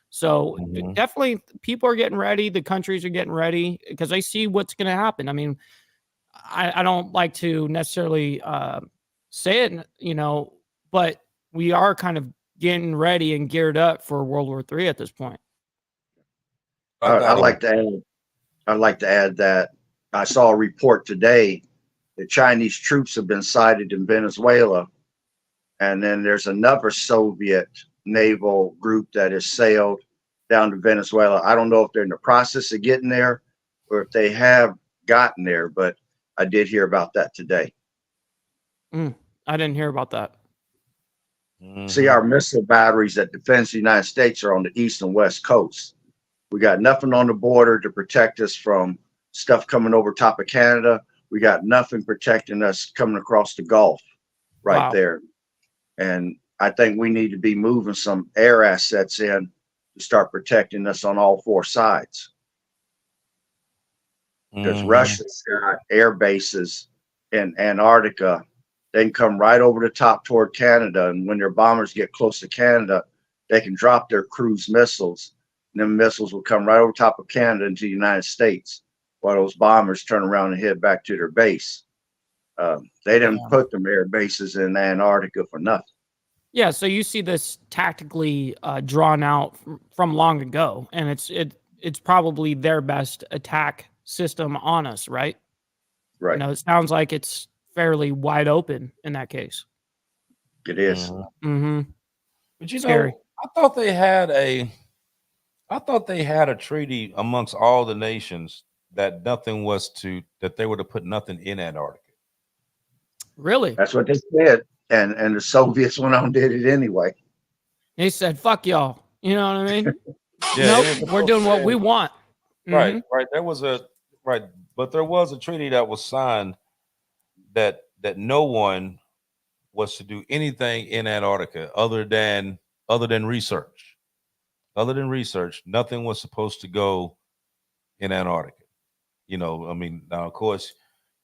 So Mhm. definitely people are getting ready, the countries are getting ready because they see what's going to happen. I mean, I don't like to necessarily say it, you know, but we are kind of getting ready and geared up for World War III at this point. I'd like to add that I saw a report today that Chinese troops have been sighted in Venezuela, and then there's another Soviet naval group that has sailed down to Venezuela. I don't know if they're in the process of getting there or if they have gotten there, but I did hear about that today. I didn't hear about that. See, our missile batteries that defends the United States are on the east and west coast. We got nothing on the border to protect us from stuff coming over top of Canada. We got nothing protecting us coming across the Gulf right there. And I think we need to be moving some air assets in to start protecting us on all four sides. Because Russia's got air bases in Antarctica. They can come right over the top toward Canada. And when their bombers get close to Canada, they can drop their cruise missiles. And them missiles will come right over top of Canada into the United States while those bombers turn around and head back to their base. They didn't put them air bases in Antarctica for nothing. Yeah, so you see this tactically drawn out from long ago, and it's probably their best attack system on us, right? Right. You know, it sounds like it's fairly wide open in that case. It is. Mm-hmm. But you Scary. know, I thought they had a treaty amongst all the nations that they were to put nothing in Antarctica. Really? That's what they said. And the Soviets went on and did it anyway. They said, "Fuck y'all." You know what I mean? Yeah, nope, we're doing what we want. Right, right. There was a treaty that was signed that no one was to do anything in Antarctica other than research. Other than research, nothing was supposed to go in Antarctica. You know, I mean, now of course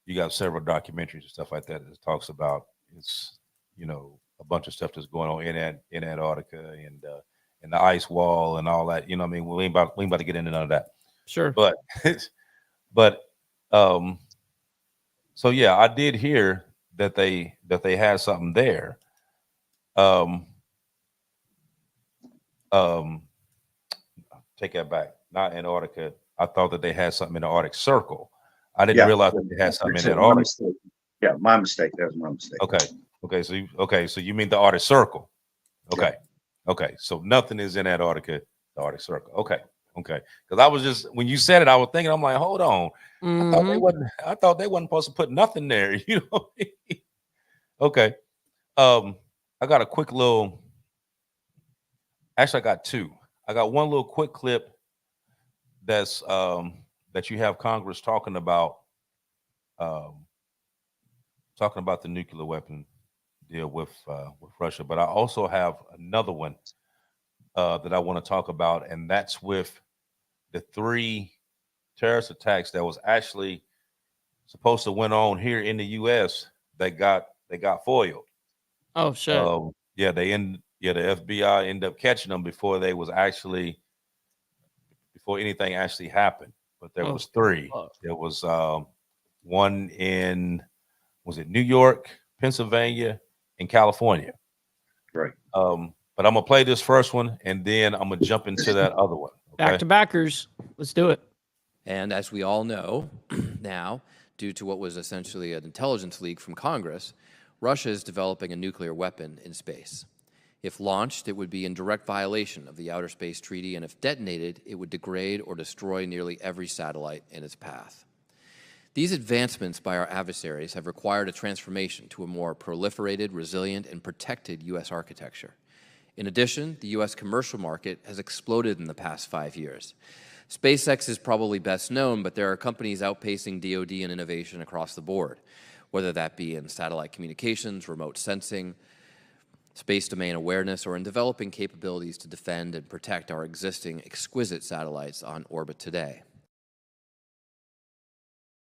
you got several documentaries and stuff like that that talks about it's, you know, a bunch of stuff that's going on in Antarctica and the ice wall and all that. You know what I mean? We ain't about to get into none of that. Sure. But so yeah, I did hear that they had something there. Take that back. Not Antarctica. I thought that they had something in the Arctic Circle. I didn't realize that they had something in Antarctica. Yeah, my mistake. That was my mistake. Okay. So you mean the Arctic Circle? Okay. Yeah. Okay. So nothing is in Antarctica, the Arctic Circle. Okay. Because I was just, when you said it, I was thinking, I'm like, hold on. I thought they wasn't supposed to put nothing there. You know. Okay. I got a quick little. Actually, I got two. I got one little quick clip that's that you have Congress talking about the nuclear weapon deal with Russia, but I also have another one that I want to talk about, and that's with the 3 terrorist attacks that was actually supposed to went on here in the U.S. that got foiled. Oh shit! The FBI ended up catching them before anything actually happened. But there was 3. There was one in, was it New York, Pennsylvania, and California. Right. But I'm gonna play this first one, and then I'm gonna jump into that other one. Okay? Back to backers. Let's do it. And as we all know now, due to what was essentially an intelligence leak from Congress, Russia is developing a nuclear weapon in space. If launched, it would be in direct violation of the Outer Space Treaty, and if detonated, it would degrade or destroy nearly every satellite in its path. These advancements by our adversaries have required a transformation to a more proliferated, resilient, and protected U.S. architecture. In addition, the U.S. commercial market has exploded in the past 5 years. SpaceX is probably best known, but there are companies outpacing DoD in innovation across the board, whether that be in satellite communications, remote sensing, space domain awareness, or in developing capabilities to defend and protect our existing exquisite satellites on orbit today.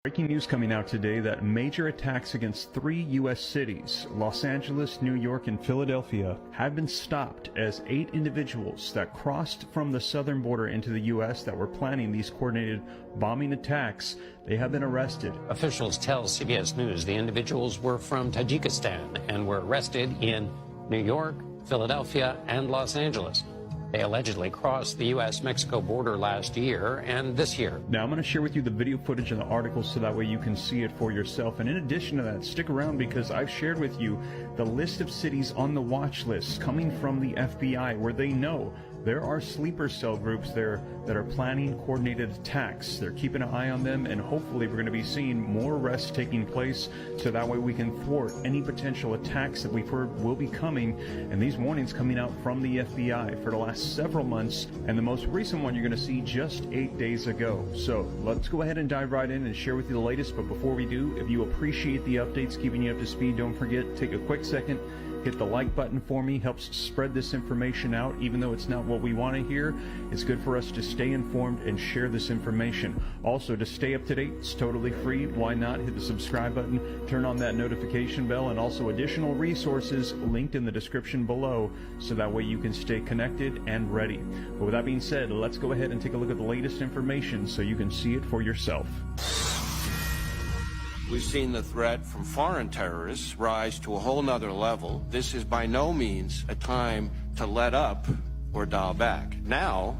Breaking news coming out today that major attacks against 3 U.S. cities, Los Angeles, New York, and Philadelphia, have been stopped as 8 individuals that crossed from the southern border into the U.S. that were planning these coordinated bombing attacks, they have been arrested. Officials tell CBS News the individuals were from Tajikistan and were arrested in New York, Philadelphia, and Los Angeles. They allegedly crossed the U.S.-Mexico border last year and this year. Now, I'm going to share with you the video footage and the article so that way you can see it for yourself. And in addition to that, stick around because I've shared with you the list of cities on the watch list coming from the FBI where they know there are sleeper cell groups there that are planning coordinated attacks. They're keeping an eye on them, and hopefully we're going to be seeing more arrests taking place so that way we can thwart any potential attacks that we've heard will be coming. And these warnings coming out from the FBI for the last several months, and the most recent one you're going to see just 8 days ago. So let's go ahead and dive right in and share with you the latest. But before we do, if you appreciate the updates keeping you up to speed, don't forget, take a quick second, hit the like button for me. Helps spread this information out. Even though it's not what we want to hear, it's good for us to stay informed and share this information. Also, to stay up to date, it's totally free. Why not hit the subscribe button, turn on that notification bell, and also additional resources linked in the description below so that way you can stay connected and ready. But with that being said, let's go ahead and take a look at the latest information so you can see it for yourself. We've seen the threat from foreign terrorists rise to a whole nother level. This is by no means a time to let up or dial back. Now,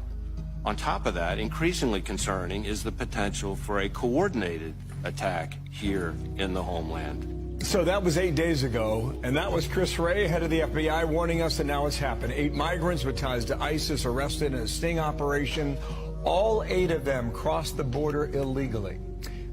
on top of that, increasingly concerning is the potential for a coordinated attack here in the homeland. So that was 8 days ago, and that was Chris Wray, head of the FBI, warning us that now it's happened. 8 migrants with ties to ISIS arrested in a sting operation. All 8 of them crossed the border illegally.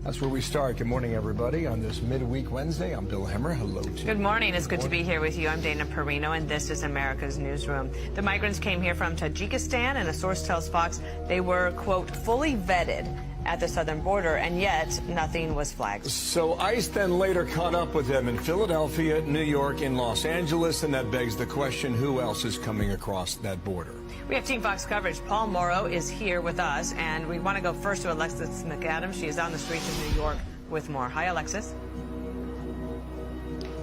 That's where we start. Good morning, everybody. On this midweek Wednesday, I'm Bill Hemmer. Hello to you. Good morning. It's good to be here with you. I'm Dana Perino, and this is America's Newsroom. The migrants came here from Tajikistan, and a source tells Fox they were, quote, fully vetted at the southern border, and yet nothing was flagged. So ICE then later caught up with them in Philadelphia, New York, and Los Angeles, and that begs the question, who else is coming across that border? We have Team Fox coverage. Paul Morrow is here with us, and we want to go first to Alexis McAdams. She is on the streets of New York with more. Hi, Alexis.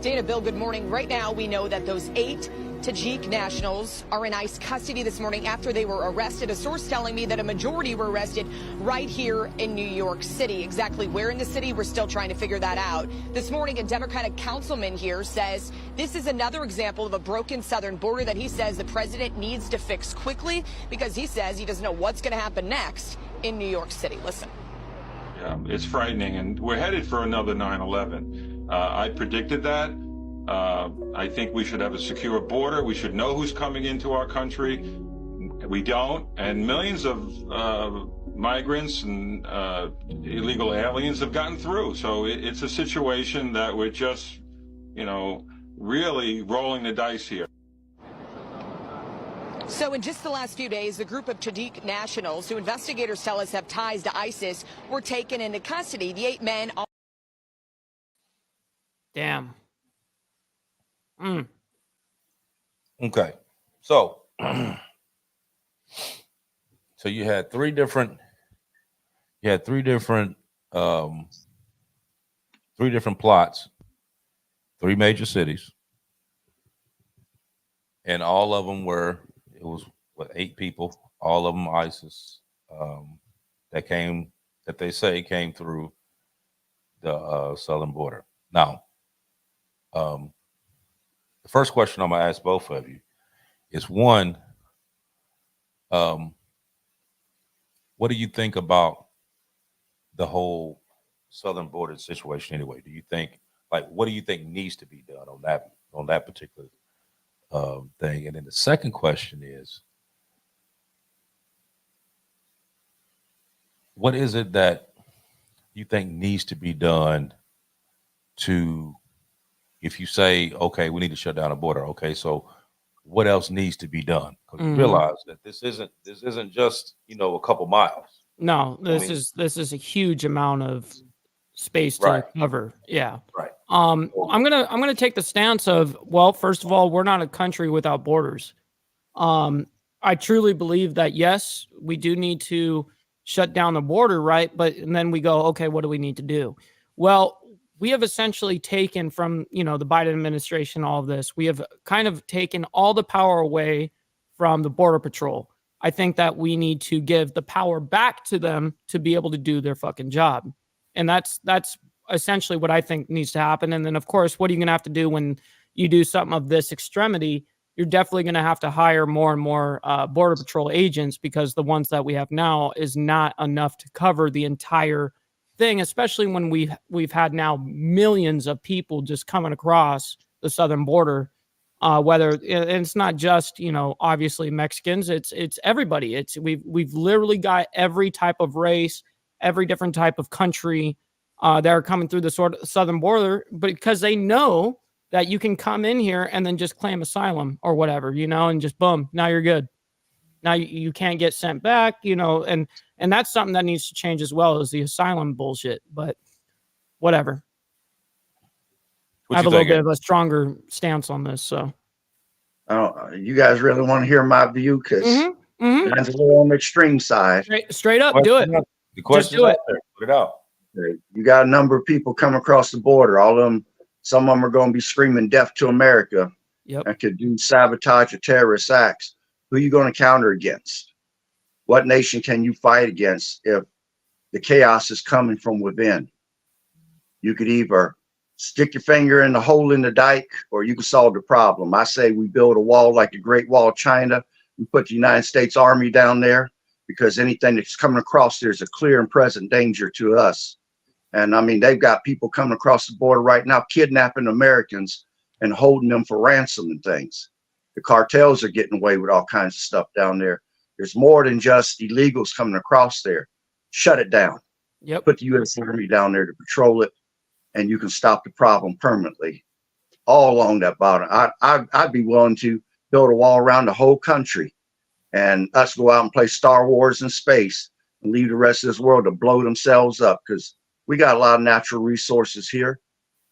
Dana, Bill, good morning. Right now, we know that those 8 Tajik nationals are in ICE custody this morning after they were arrested. A source telling me that a majority were arrested right here in New York City. Exactly where in the city, we're still trying to figure that out. This morning, a Democratic councilman here says this is another example of a broken southern border that he says the president needs to fix quickly because he says he doesn't know what's going to happen next in New York City. Listen. Yeah, it's frightening, and we're headed for another 9/11. I predicted that. I think we should have a secure border. We should know who's coming into our country. We don't, and millions of migrants and illegal aliens have gotten through. So it's a situation that we're just, really rolling the dice here. So in just the last few days, the group of Tajik nationals, who investigators tell us have ties to ISIS, were taken into custody. The 8 men... Damn. Okay. So, you had 3 different, 3 different plots, 3 major cities, and all of them were, it was 8 people, all of them ISIS, that they say came through the southern border. Now, the first question I'm gonna ask both of you is one, what do you think about the whole southern border situation anyway? Do you think, like, what do you think needs to be done on that particular thing? And then the second question is, what is it that you think needs to be done to, if you say, okay, we need to shut down the border, okay, so what else needs to be done? Because you realize that this isn't just, a couple miles. No, this is a huge amount of space to cover. Yeah. Right. I'm gonna take the stance of, well, first of all, we're not a country without borders. I truly believe that yes, we do need to shut down the border, right? And then we go, okay, what do we need to do? Well, we have essentially taken from, the Biden administration, all of this, we have kind of taken all the power away from the Border Patrol. I think that we need to give the power back to them to be able to do their fucking job. And that's essentially what I think needs to happen. And then, of course, what are you going to have to do when you do something of this extremity? You're definitely going to have to hire more and more Border Patrol agents, because the ones that we have now is not enough to cover the entire thing, especially when we've had now millions of people just coming across the southern border. Whether it's not just, obviously Mexicans, it's everybody. We've literally got every type of race, every different type of country that are coming through the southern border, but because they know that you can come in here and then just claim asylum or whatever, and just boom, now you're good. Now you can't get sent back, and that's something that needs to change as well, as the asylum bullshit. But whatever. I have a little bit of a stronger stance on this. So, you guys really want to hear my view? Because that's a little on the extreme side. Straight up, do it. The question is out there. Put it out. You got a number of people come across the border. All of them, some of them are going to be screaming "Death to America." Yep. And could do sabotage or terrorist acts. Who are you going to counter against? What nation can you fight against if the chaos is coming from within? You could either stick your finger in the hole in the dike, or you can solve the problem. I say we build a wall like the Great Wall of China. We put the United States Army down there, because anything that's coming across there is a clear and present danger to us. And I mean, they've got people coming across the border right now, kidnapping Americans and holding them for ransom and things. The cartels are getting away with all kinds of stuff down there. There's more than just illegals coming across there. Shut it down. Yep. Put the U.S. Army down there to patrol it, and you can stop the problem permanently all along that bottom. I'd be willing to build a wall around the whole country and us go out and play Star Wars in space and leave the rest of this world to blow themselves up, because we got a lot of natural resources here.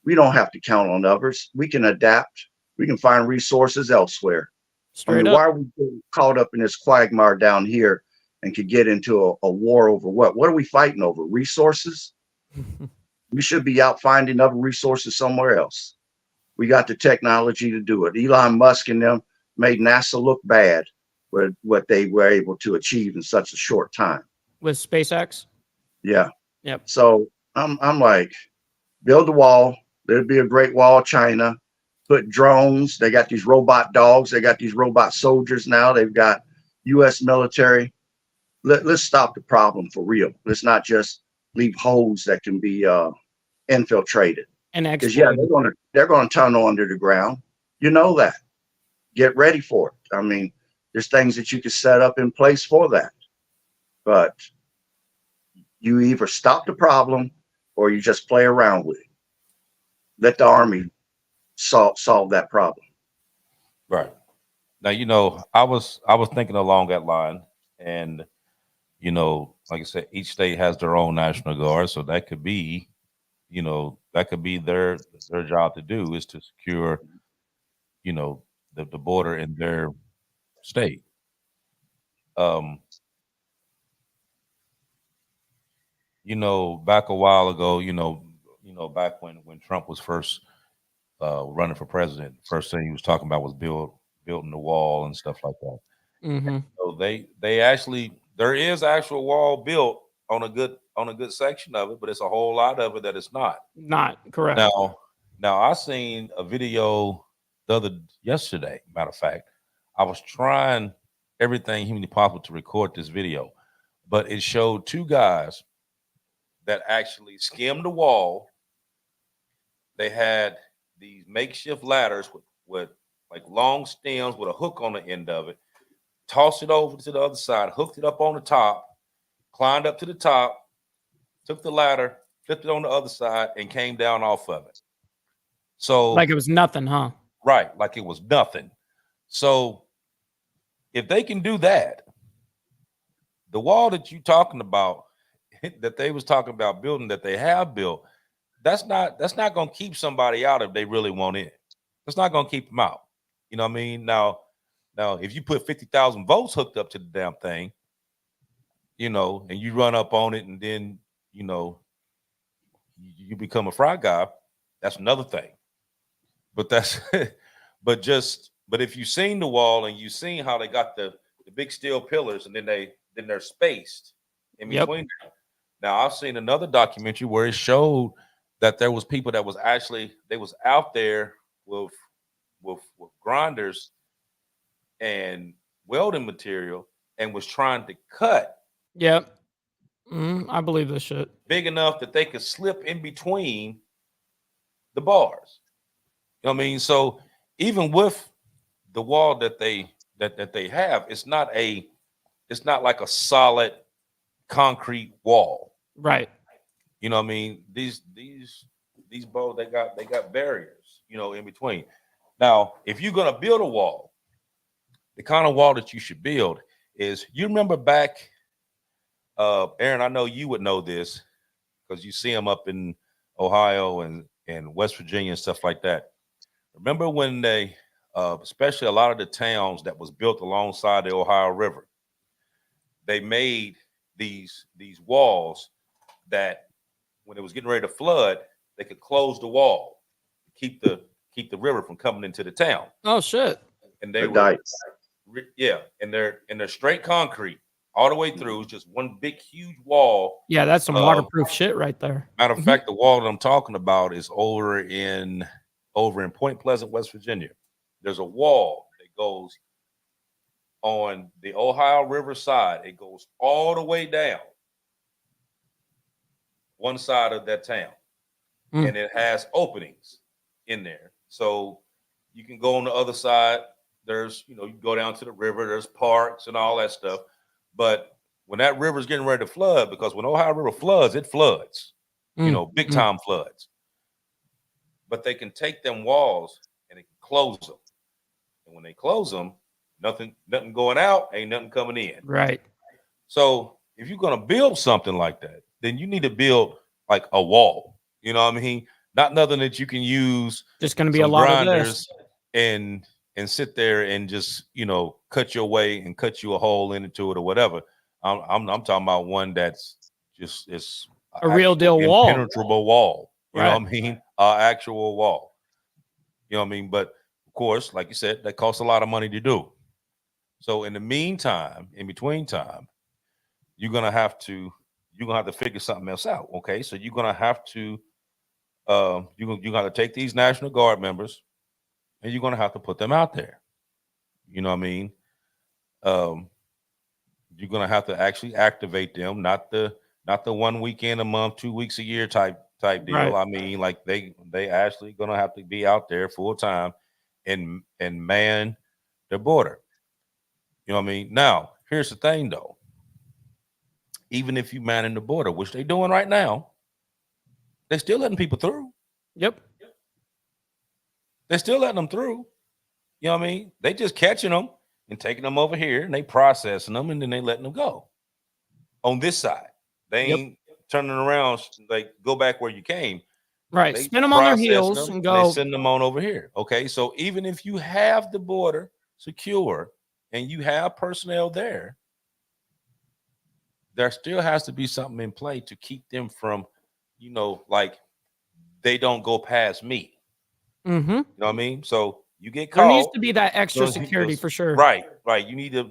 We don't have to count on others. We can adapt. We can find resources elsewhere. Why are we caught up in this quagmire down here and could get into a war over what? What are we fighting over? Resources? We should be out finding other resources somewhere else. We got the technology to do it. Elon Musk and them made NASA look bad with what they were able to achieve in such a short time. With SpaceX? Yeah. Yep. So I'm like, build the wall. There'd be a Great Wall of China. Put drones. They got these robot dogs. They got these robot soldiers now. They've got U.S. military. Let's stop the problem for real. Let's not just leave holes that can be infiltrated. And because they're gonna tunnel under the ground. You know that. Get ready for it. I mean, there's things that you can set up in place for that. But you either stop the problem or you just play around with it. Let the Army solve that problem. Right. Now, I was thinking along that line, and like I said, each state has their own National Guard, so that could be, their job to do is to secure, the border in their state. Back a while ago, back when Trump was first running for president, first thing he was talking about was building the wall and stuff like that. Mm-hmm. So they actually, there is actual wall built on a good on a good section of it, but it's a whole lot of it that it's not. Not correct. Now I seen a video yesterday. Matter of fact, I was trying everything humanly possible to record this video, but it showed two guys that actually skimmed the wall. They had these makeshift ladders with like long stems with a hook on the end of it, tossed it over to the other side, hooked it up on the top, climbed up to the top, took the ladder, flipped it on the other side, and came down off of it. So like it was nothing, huh? Right, like it was nothing. So if they can do that, the wall that you talking about, that they was talking about building, that they have built, that's not going to keep somebody out if they really want in. That's not going to keep them out. You know what I mean? Now, if you put 50,000 volts hooked up to the damn thing, you know, and you run up on it, and then, you know, you become a fry guy, that's another thing. But but if you've seen the wall and you've seen how they got the big steel pillars, and then they're spaced in between them. Now, I've seen another documentary where it showed that there was people that was actually, they was out there with grinders and welding material and was trying to cut. Yep. I believe this shit. Big enough that they could slip in between the bars. You know what I mean? So even with the wall that they have, it's not like a solid concrete wall. Right. You know what I mean? These bows, they got barriers, you know, in between. Now, if you're gonna build a wall, the kind of wall that you should build is, you remember back, Aaron, I know you would know this because you see them up in Ohio and West Virginia and stuff like that. Remember when they, especially a lot of the towns that was built alongside the Ohio River, they made these walls that when it was getting ready to flood, they could close the wall to keep the river from coming into the town. Oh shit! And they were, yeah, and they're straight concrete all the way through. It's just one big huge wall. Yeah, that's some waterproof shit right there. Matter of fact, the wall that I'm talking about is over in Point Pleasant, West Virginia. There's a wall that goes on the Ohio River side. It goes all the way down one side of that town, and it has openings in there, so you can go on the other side. There's, you know, you go down to the river, there's parks and all that stuff. But when that river's getting ready to flood, because when Ohio River floods, it floods, you know, big time floods. But they can take them walls and they can close them. And when they close them, nothing going out, ain't nothing coming in. Right. So if you're going to build something like that, then you need to build like a wall. You know what I mean? Not nothing that you can use. Just going to be a lot of this. And sit there and just, you know, cut your way and cut you a hole into it or whatever. I'm talking about one that's just, it's a real deal wall, impenetrable wall. You right. know what I mean? Actual wall. You know what I mean? But of course, like you said, that costs a lot of money to do. So in the meantime, in between time, you're gonna have to figure something else out. Okay, so you're gonna have to you're gonna take these National Guard members, and you're gonna have to put them out there. You know what I mean? You're gonna have to actually activate them, not the 1 weekend a month, 2 weeks a year type deal. Right. I mean, like they actually gonna have to be out there full time and man their border. You know what I mean? Now, here's the thing though. Even if you man in the border, which they're doing right now, they're still letting people through. Yep. They're still letting them through. You know what I mean? They just catching them and taking them over here, and they processing them, and then they letting them go. On this side, they ain't turning around like go back where you came. Right. They Spin them on their process heels them, and go. They send them on over here. Okay, so even if you have the border secure and you have personnel there, there still has to be something in play to keep them from, you know, like they don't go past me. Mm-hmm. You know what I mean? So you get caught. There needs to be that extra security for sure. Right. You need to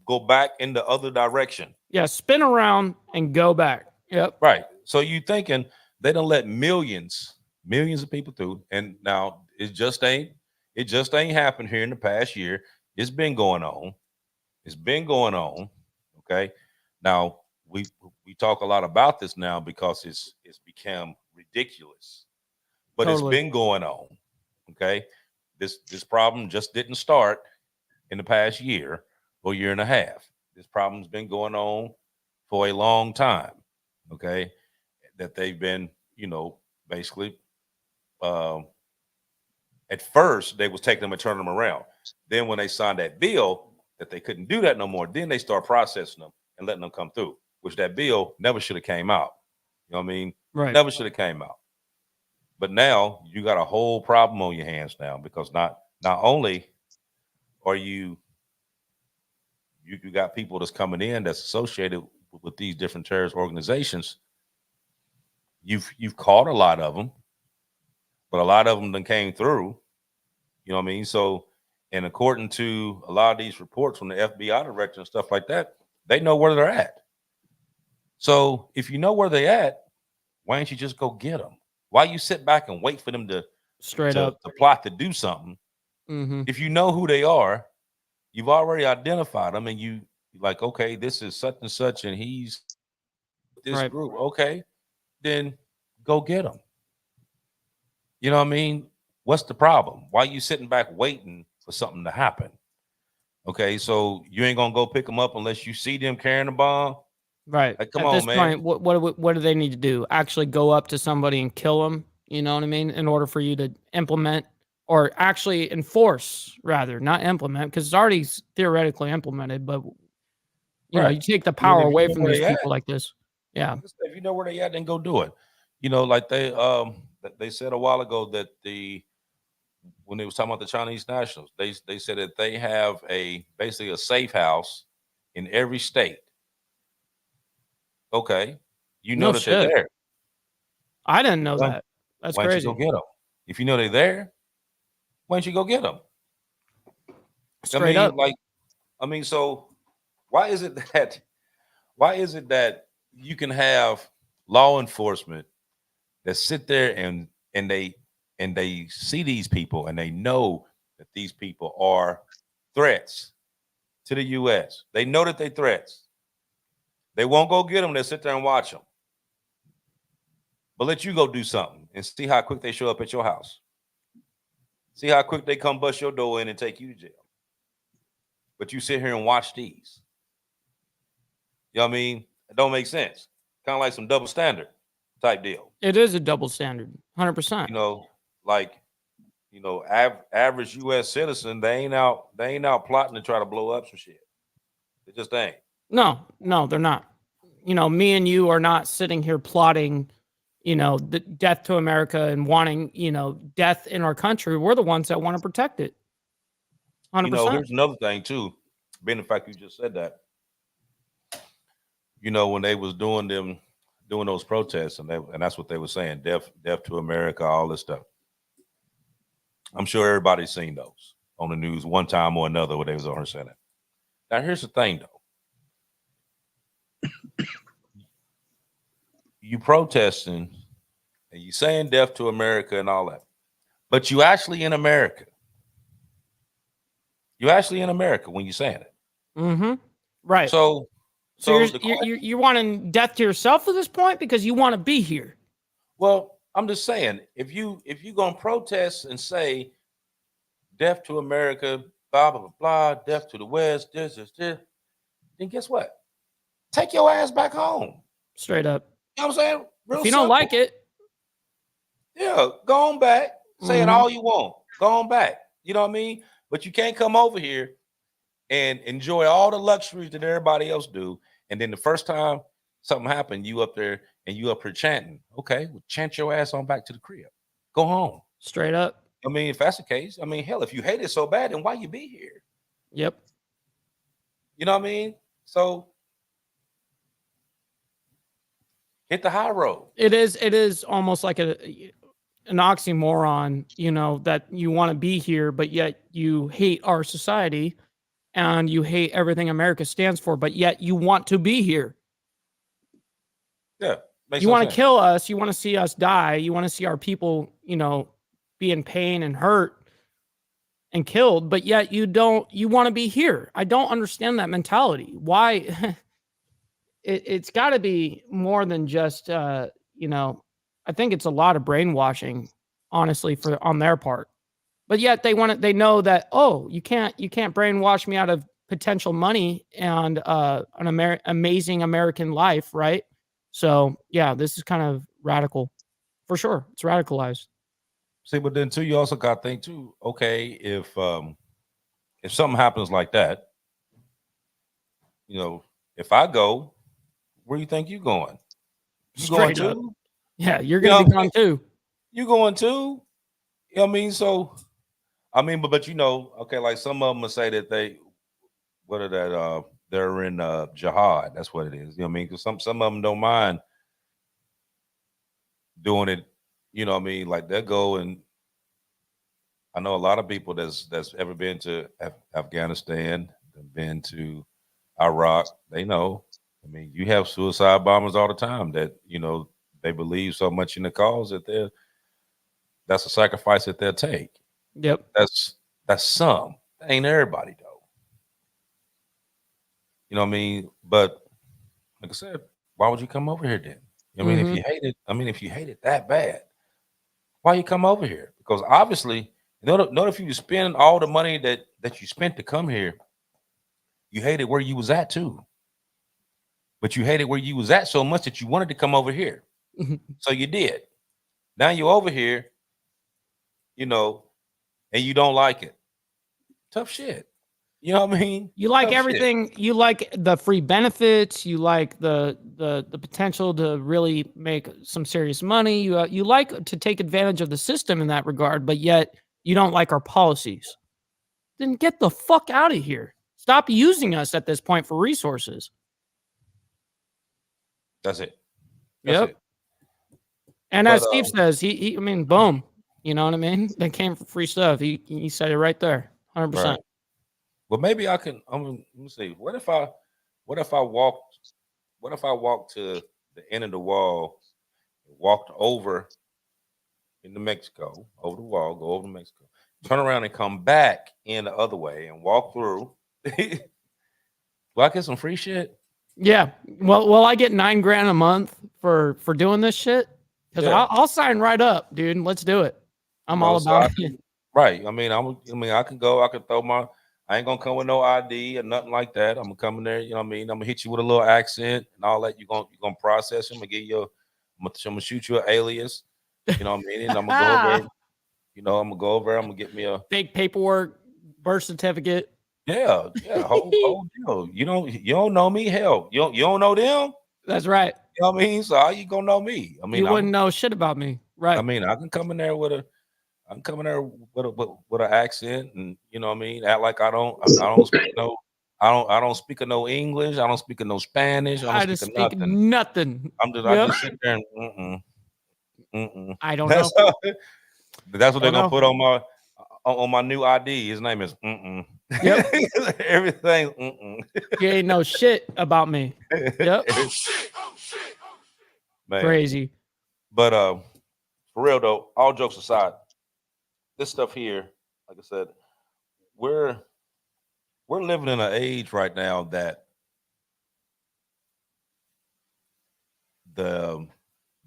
go back in the other direction. Yeah, spin around and go back. Yep. Right. So you thinking they don't let millions of people through, and now it just ain't happened here in the past year. It's been going on. It's been going on. Okay. Now we talk a lot about this now because it's become ridiculous, but Totally. it's been going on. Okay. This problem just didn't start in the past year or year and a half. This problem's been going on for a long time. Okay. That they've been, basically, at first they was taking them and turning them around. Then when they signed that bill that they couldn't do that no more, then they start processing them and letting them come through, which that bill never should have came out. You know what I mean? Right. Never should have came out. But now you got a whole problem on your hands now, because not only are you got people that's coming in that's associated with these different terrorist organizations. You've caught a lot of them, but a lot of them then came through. You know what I mean? So, and according to a lot of these reports from the FBI director and stuff like that, they know where they're at. So if you know where they're at, why don't you just go get them? Why you sit back and wait for them to plot to do something? Mm-hmm. If you know who they are, you've already identified them, and you like, okay, this is such and such, and he's this Right. group. Okay, then go get them. You know what I mean? What's the problem? Why are you sitting back waiting for something to happen? Okay, so you ain't gonna go pick them up unless you see them carrying a bomb. Right. Like, come At on, this man. point, what do they need to do? Actually go up to somebody and kill them? You know what I mean? In order for you to implement or actually enforce, rather, not implement, because it's already theoretically implemented, but you take the power if you away know from where these they people like this. Yeah. If you know where they at, then go do it. Like they said a while ago that when they was talking about the Chinese nationals, they said that they have basically a safe house in every state. Okay, No that shit. they're there. I didn't know that. That's Why don't crazy. you go get them? If you know they're there, why don't you go get them? Straight up. So why is it that you can have law enforcement that sit there and they see these people and they know that these people are threats to the U.S. They know that they're threats. They won't go get them. They'll sit there and watch them. But let you go do something and see how quick they show up at your house. See how quick they come bust your door in and take you to jail. But you sit here and watch these. You know what I mean? It don't make sense. Kind of like some double standard type deal. It is a double standard, 100%. Average U.S. citizen, they ain't out plotting to try to blow up some shit. They just ain't. No, they're not. Me and you are not sitting here plotting, the death to America and wanting, death in our country. We're the ones that want to protect it. 100%. Here's another thing too. Being the fact you just said that, when they was doing those protests, and that's what they were saying, death to America, all this stuff. I'm sure everybody's seen those on the news one time or another where they was on her saying that. Now here's the thing though. You protesting and you saying death to America and all that, but you actually in America. You actually in America when you're saying it. Mm-hmm. Right. So you're wanting death to yourself at this point because you want to be here. Well, I'm just saying, if you're gonna protest and say death to America, blah blah blah blah, death to the West, this, then guess what? Take your ass back home. Straight up. You know what I'm saying? Real if you don't like it, yeah, go on back. Say it all you want. Go on back. You know what I mean? But you can't come over here and enjoy all the luxuries that everybody else do. And then the first time something happened, you up there and you up here chanting. Okay, well, chant your ass on back to the crib. Go home. Straight up. I mean, if that's the case, hell, if you hate it so bad, then why you be here? Yep. You know what I mean? So hit the high road. It is almost like an oxymoron, that you want to be here, but yet you hate our society and you hate everything America stands for, but yet you want to be here. Yeah. You want to kill us. You want to see us die. You want to see our people, be in pain and hurt and killed, but yet you want to be here. I don't understand that mentality. Why? It's got to be more than just, I think it's a lot of brainwashing, honestly, on their part. But yet they know that, oh, you can't brainwash me out of potential money and an amazing American life, right? So yeah, this is kind of radical, for sure. It's radicalized. See, but then too, you also got to think too. Okay, if something happens like that, if I go, where you think you going? You going Straight up. too? Yeah, you're gonna be gone too. You going too? You know what I mean? So, but okay, like some of them will say that they're in jihad. That's what it is. You know what I mean? Because some of them don't mind doing it. You know what I mean? Like they'll go, and I know a lot of people that's ever been to Afghanistan, been to Iraq. They know. I mean, you have suicide bombers all the time that they believe so much in the cause that that's a sacrifice that they'll take. Yep. That's some. That ain't everybody though. You know what I mean? But like I said, why would you come over here then? I mean, if you hate it that bad, why you come over here? Because obviously, note if you spend all the money that you spent to come here, you hated where you was at too. But you hated where you was at so much that you wanted to come over here. So you did. Now you're over here, and you don't like it. Tough shit. You know what I mean? You like Tough everything. shit. You like the free benefits. You like the potential to really make some serious money. You like to take advantage of the system in that regard, but yet you don't like our policies. Then get the fuck out of here. Stop using us at this point for resources. That's it. Yep. It. And as Steve says, he boom. You know what I mean? They came for free stuff. He said it right there, 100%. Right. Well, maybe I can. Let me see. What if I walked to the end of the wall, walked over into Mexico, over the wall, go over to Mexico, turn around and come back in the other way and walk through? Will I get some free shit? Yeah. Well, I get $9,000 a month for doing this shit. Because I'll sign right up, dude. Let's do it. I'm all about it. Right. I can go. I can throw I ain't gonna come with no ID or nothing like that. I'm gonna come in there. You know what I mean? I'm gonna hit you with a little accent and all that. You're gonna process him and I'm gonna shoot you an alias. You know what I mean? And I'm gonna go over. I'm gonna get me a fake paperwork, birth certificate. Yeah. Whole deal. You don't know me. Hell, you don't know them. That's right. You know what I mean? So how you gonna know me? I mean, you wouldn't know shit about me, right? I mean, I can come in there with an accent, and you know what I mean, act like I don't speak no English, I don't speak no Spanish, I don't speak nothing. I just sit there and I don't know. That's what they're gonna put on my new ID. His name is Yep. Everything. You ain't know shit about me. Yep. Man. Crazy. But for real though, all jokes aside, this stuff here, like I said, we're living in an age right now that the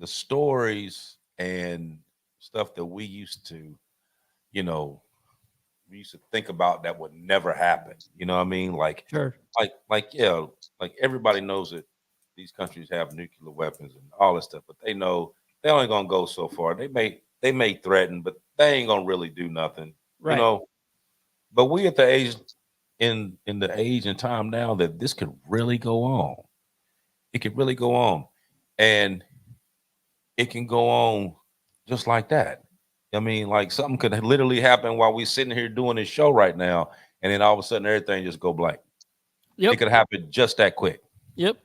stories and stuff that we used to, we used to think about that would never happen. You know what I mean? Like, sure. Like everybody knows that these countries have nuclear weapons and all this stuff, but they know they're only gonna go so far. They may threaten, but they ain't gonna really do nothing. Right. But we at the age in the age and time now that this could really go on. It could really go on. And it can go on just like that. I mean, like something could literally happen while we're sitting here doing this show right now, and then all of a sudden everything just go blank. Yep. It could happen just that quick. Yep.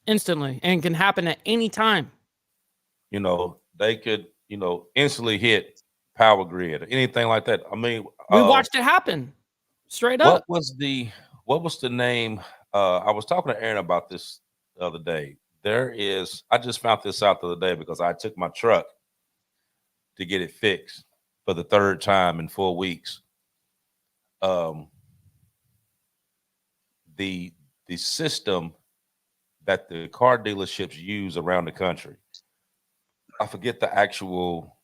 Instantly. And can happen at any time. They could, instantly hit power grid or anything like that. I mean, we watched it happen straight up. What was the name? I was talking to Aaron about this the other day. I just found this out the other day because I took my truck to get it fixed for the third time in 4 weeks. The system that the car dealerships use around the country, I forget the actual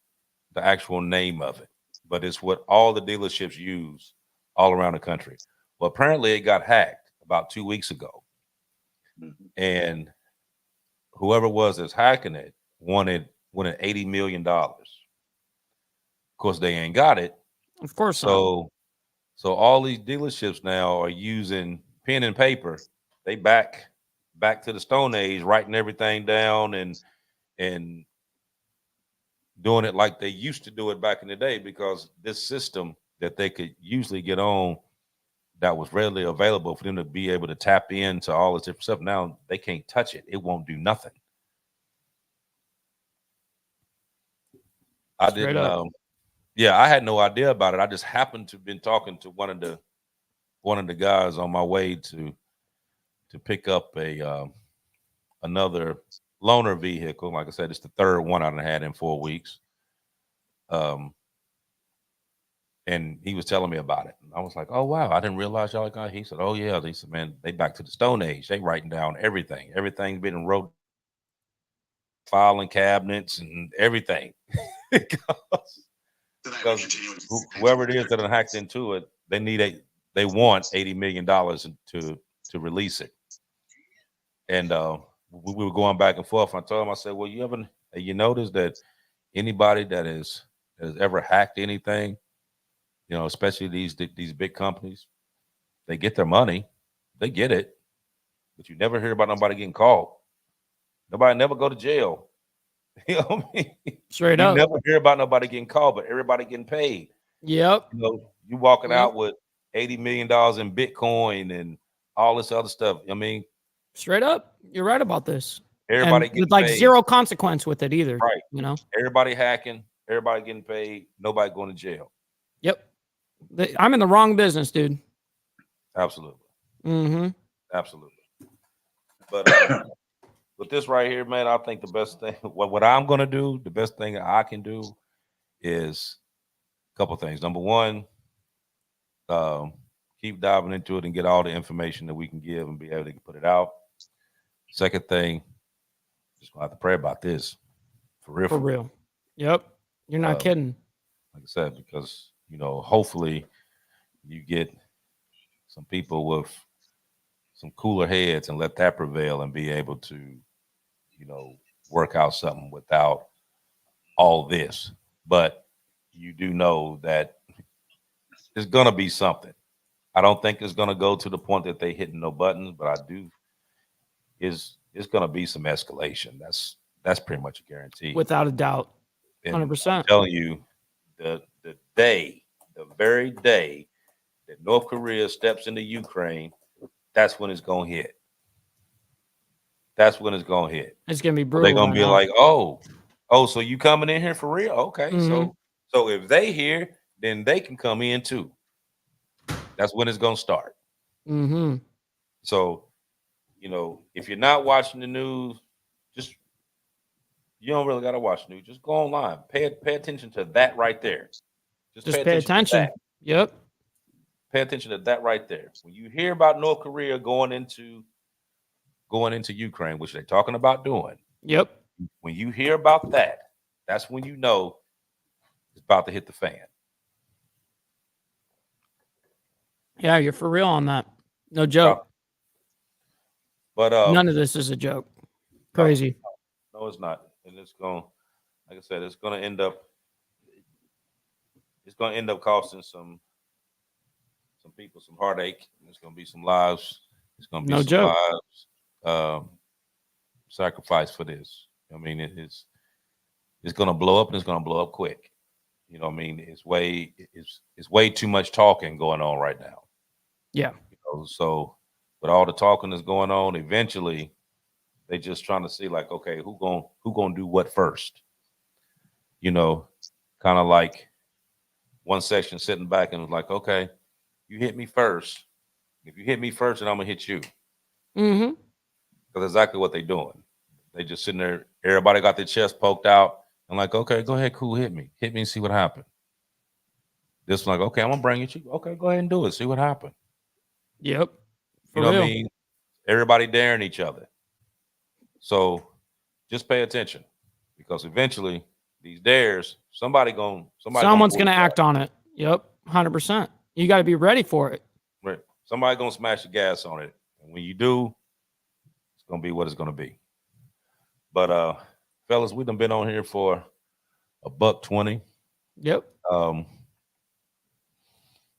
name of it, but it's what all the dealerships use all around the country. Well, apparently it got hacked about 2 weeks ago, and whoever was that's hacking it wanted $80 million. Of course, they ain't got it. Of course So all these dealerships now are using pen and paper. They back to the Stone Age, writing everything down and doing it like they used to do it back in the day, because this system that they could usually get on that was readily available for them to be able to tap into all this different stuff. Now they can't touch it. It won't do nothing. I didn't. I had no idea about it. I just happened to have been talking to one of the guys on my way to pick up another loaner vehicle. Like I said, it's the third one I've had in 4 weeks. And he was telling me about it. And I was like, oh, wow, I didn't realize y'all got. He said, oh, yeah. He said, man, they back to the Stone Age. They writing down everything. Everything's been wrote, filing cabinets and everything. because whoever it is that hacked into it, they want $80 million to release it. And we were going back and forth. I told him, I said, well, you notice that anybody that has ever hacked anything, especially these big companies, they get their money, they get it, but you never hear about nobody getting caught. Nobody never go to jail. You know what I mean? Straight up. You never hear about nobody getting caught, but everybody getting paid. Yep. You walking out with $80 million in Bitcoin and all this other stuff. I mean, straight up, you're right about this. Everybody getting with like paid. Zero consequence with it either. Right. Everybody hacking, everybody getting paid, nobody going to jail. Yep. I'm in the wrong business, dude. Absolutely. Mm-hmm. Absolutely. But with this right here, man, I think the best thing, what I'm going to do, the best thing I can do is a couple things. Number one, keep diving into it and get all the information that we can give and be able to put it out. Second thing, just gonna have to pray about this. For real. For real. Yep. You're not kidding. Like I said, because, hopefully you get some people with some cooler heads and let that prevail and be able to, work out something without all this. But you do know that it's going to be something. I don't think it's going to go to the point that they hitting no buttons, but I do. It's going to be some escalation. That's pretty much a guarantee. Without a doubt. 100%. I'm telling you, the very day that North Korea steps into Ukraine, that's when it's going to hit. That's when it's going to hit. It's going to be brutal. They're going to be like, oh, so you coming in here for real? Okay. Mm-hmm. So if they here, then they can come in too. That's when it's going to start. Mm-hmm. So, if you're not watching the news, you don't really got to watch the news. Just go online. Pay attention to that right there. Just pay attention. Yep. Pay attention to that right there. When you hear about North Korea going into Ukraine, which they're talking about doing. Yep. When you hear about that, that's when you know it's about to hit the fan. Yeah, you're for real on that. No joke. But none of this is a joke. Crazy. No, it's not. And it's going, like I said, it's going to end up costing some people some heartache. There's going to be some lives. It's going to be no some joke. lives sacrifice for this. I mean, it's going to blow up, and it's going to blow up quick. It's way too much talking going on right now. Yeah. So with all the talking that's going on, eventually they just trying to see like, okay, who gonna do what first? Kind of like one section sitting back and was like, okay, you hit me first. If you hit me first, then I'm gonna hit you. Mm-hmm. Because exactly what they're doing. They just sitting there. Everybody got their chest poked out. I'm like, okay, go ahead, cool, hit me and see what happened. This one, like, okay, I'm gonna bring it to you. Okay, go ahead and do it. See what happened. Yep. You know what I mean? Everybody daring each other. So just pay attention, because eventually these dares, someone's gonna act on it. Yep, 100%. You got to be ready for it. Right. Somebody gonna smash the gas on it, and when you do, it's gonna be what it's gonna be. But fellas, we done been on here for $1:20. Yep.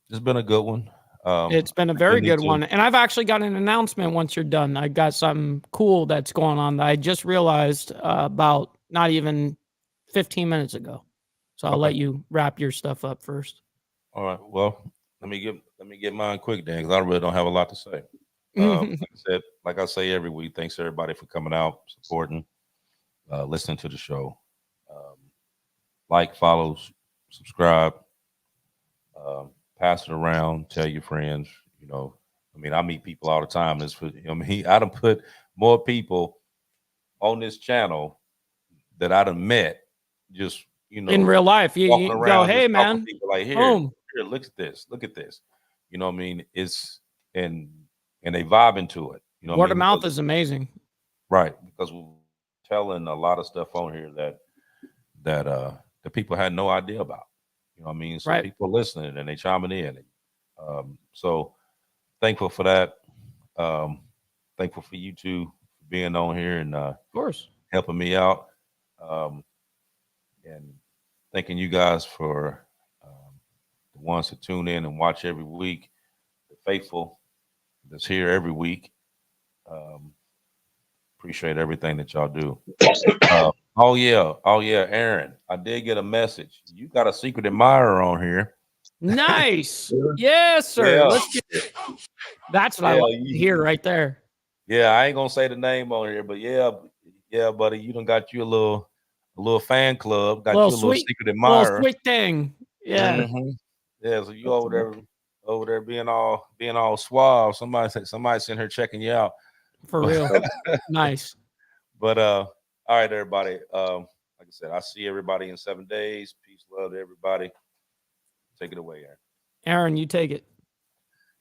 It's been a good one. It's been a very good one. And I've actually got an announcement once you're done. I got something cool that's going on that I just realized about not even 15 minutes ago. So I'll let you wrap your stuff up first. All right. Well, let me get mine quick then, because I really don't have a lot to say. Like I say every week, thanks to everybody for coming out, supporting, listening to the show. Like, follow, subscribe, pass it around, tell your friends. You know, I mean, I meet people all the time. I done put more people on this channel that I done met just, you know, in real life. You go, hey man, like, here, look at this. You know what I mean? It's and they vibe into it. You know, word of mouth is amazing. Right. Because we're telling a lot of stuff on here that the people had no idea about. You know what I mean? So people are listening and they chiming in. So thankful for that. Thankful for you two for being on here and of course helping me out. And thanking you guys for the ones that tune in and watch every week, the faithful that's here every week. Appreciate everything that y'all do. Oh yeah, Aaron, I did get a message. You got a secret admirer on here. Nice. Yes, sir. Yeah. Let's get it. That's what I like to hear right there. Yeah, I ain't gonna say the name on here, but yeah, buddy, you done got you a little fan club, got you a little secret admirer. Little sweet thing. Yeah. Mm-hmm. Yeah, so you over there being all suave. Somebody sent her checking you out. For real. Nice. But all right, everybody. Like I said, I see everybody in 7 days. Peace, love to everybody. Take it away, Aaron. Aaron, you take it.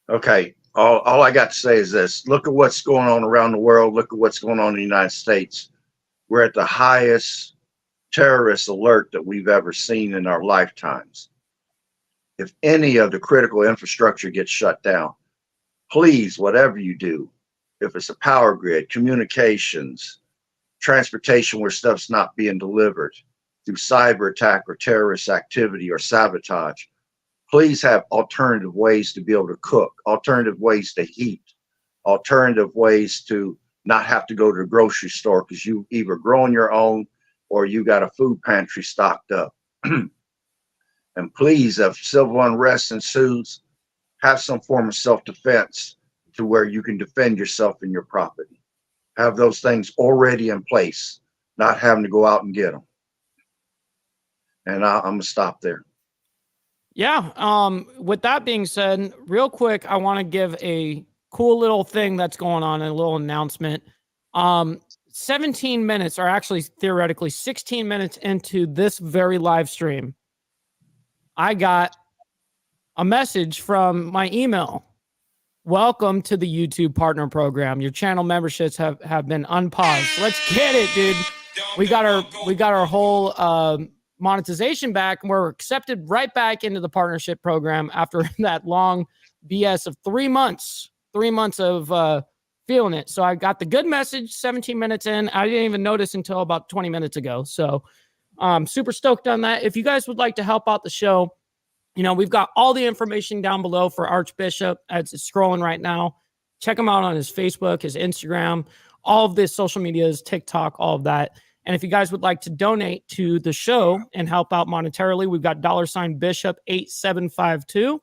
Okay. All I got to say is this. Look at what's going on around the world. Look at what's going on in the United States. We're at the highest terrorist alert that we've ever seen in our lifetimes. If any of the critical infrastructure gets shut down, please, whatever you do, if it's a power grid, communications, transportation where stuff's not being delivered through cyber attack or terrorist activity or sabotage, please have alternative ways to be able to cook, alternative ways to heat, alternative ways to not have to go to the grocery store because you either growing your own or you got a food pantry stocked up. And please, if civil unrest ensues, have some form of self-defense to where you can defend yourself and your property. Have those things already in place, not having to go out and get them. And I'm going to stop there. Yeah. With that being said, real quick, I want to give a cool little thing that's going on, a little announcement. 17 minutes, or actually theoretically 16 minutes into this very live stream, I got a message from my email. Welcome to the YouTube Partner Program. Your channel memberships have been unpaused. Let's get it, dude. We got our whole monetization back, and we're accepted right back into the partnership program after that long BS of 3 months. 3 months of feeling it. So I got the good message 17 minutes in. I didn't even notice until about 20 minutes ago. So super stoked on that. If you guys would like to help out the show, you know, we've got all the information down below for Archbishop as it's scrolling right now. Check him out on his Facebook, his Instagram, all of this social medias, TikTok, all of that. And if you guys would like to donate to the show and help out monetarily, we've got $Bishop8752.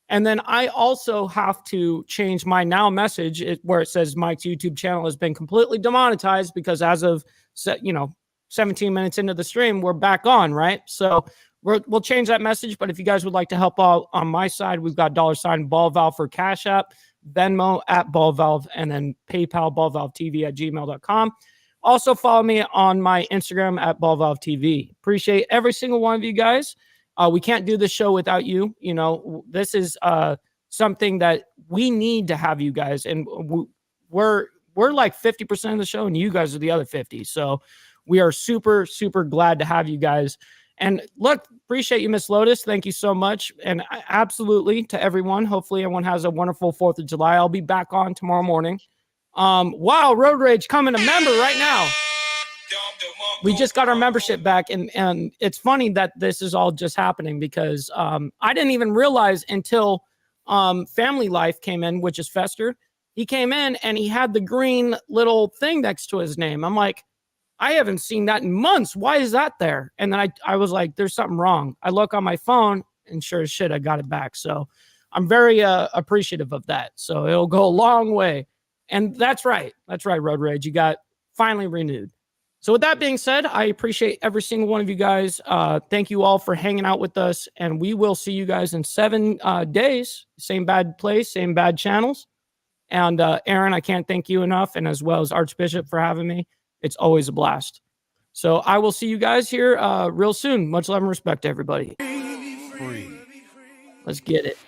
And then I also have to change my now message where it says Mike's YouTube channel has been completely demonetized because as of, 17 minutes into the stream, we're back on, right? So we'll change that message. But if you guys would like to help out on my side, we've got $BallValve for Cash App, Venmo @BallValve, and then PayPal, BallValveTV @gmail.com. Also follow me on my Instagram at BallValveTV. Appreciate every single one of you guys. We can't do the show without you. You know, this is something that we need to have you guys, and we're like 50% of the show, and you guys are the other 50. So we are super, super glad to have you guys. And look, appreciate you, Miss Lotus. Thank you so much. And absolutely to everyone. Hopefully everyone has a wonderful 4th of July. I'll be back on tomorrow morning. Wow, Road Rage coming a member right now. We just got our membership back, and it's funny that this is all just happening because I didn't even realize until Family Life came in, which is Fester. He came in and he had the green little thing next to his name. I'm like, I haven't seen that in months. Why is that there? And then I was like, there's something wrong. I look on my phone and sure as shit, I got it back. So I'm very appreciative of that. So it'll go a long way. And that's right. That's right, Road Rage. You got finally renewed. So with that being said, I appreciate every single one of you guys. Thank you all for hanging out with us. And we will see you guys in 7 days. Same bad place, same bad channels. And Aaron, I can't thank you enough. And as well as Archbishop for having me. It's always a blast. So I will see you guys here real soon. Much love and respect to everybody. Let's get it.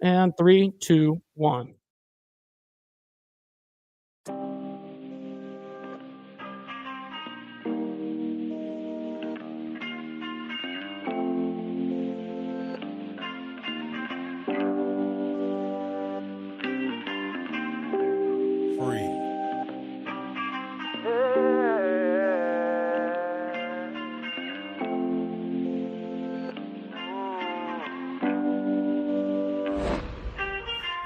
And 3, 2, 1.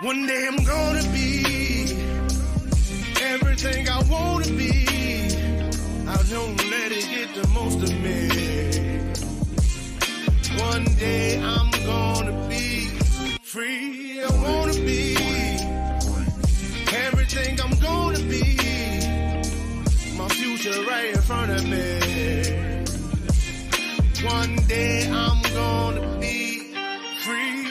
One day I'm gonna be everything I wanna be. I don't let it get the most of me. One day I'm gonna be free. I wanna be everything I'm gonna be. My future right in front of me. One day I'm gonna be free.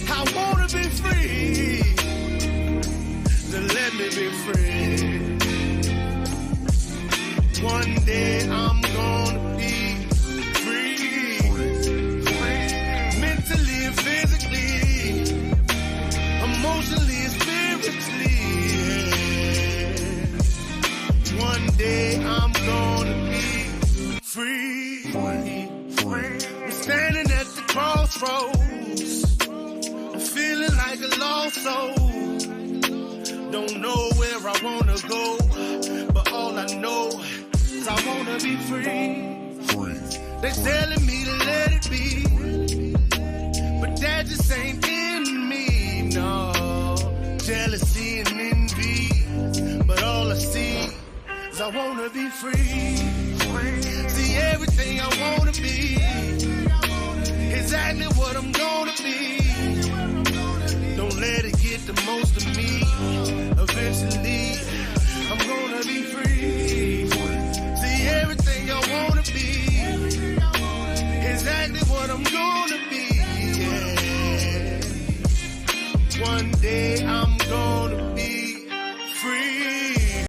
I wanna be free, then let me be free. One day I'm gonna be free, mentally and physically, emotionally and spiritually. One day I'm gonna be free. We're standing at the crossroads, feeling like a lost soul. Don't know where I wanna go, but all I know is I wanna be free. They're telling me to let it be, but that just ain't in me, no. Jealousy and envy, but all I see is I wanna be free. See everything I wanna be, exactly what I'm gonna be. Don't let it get the most of me.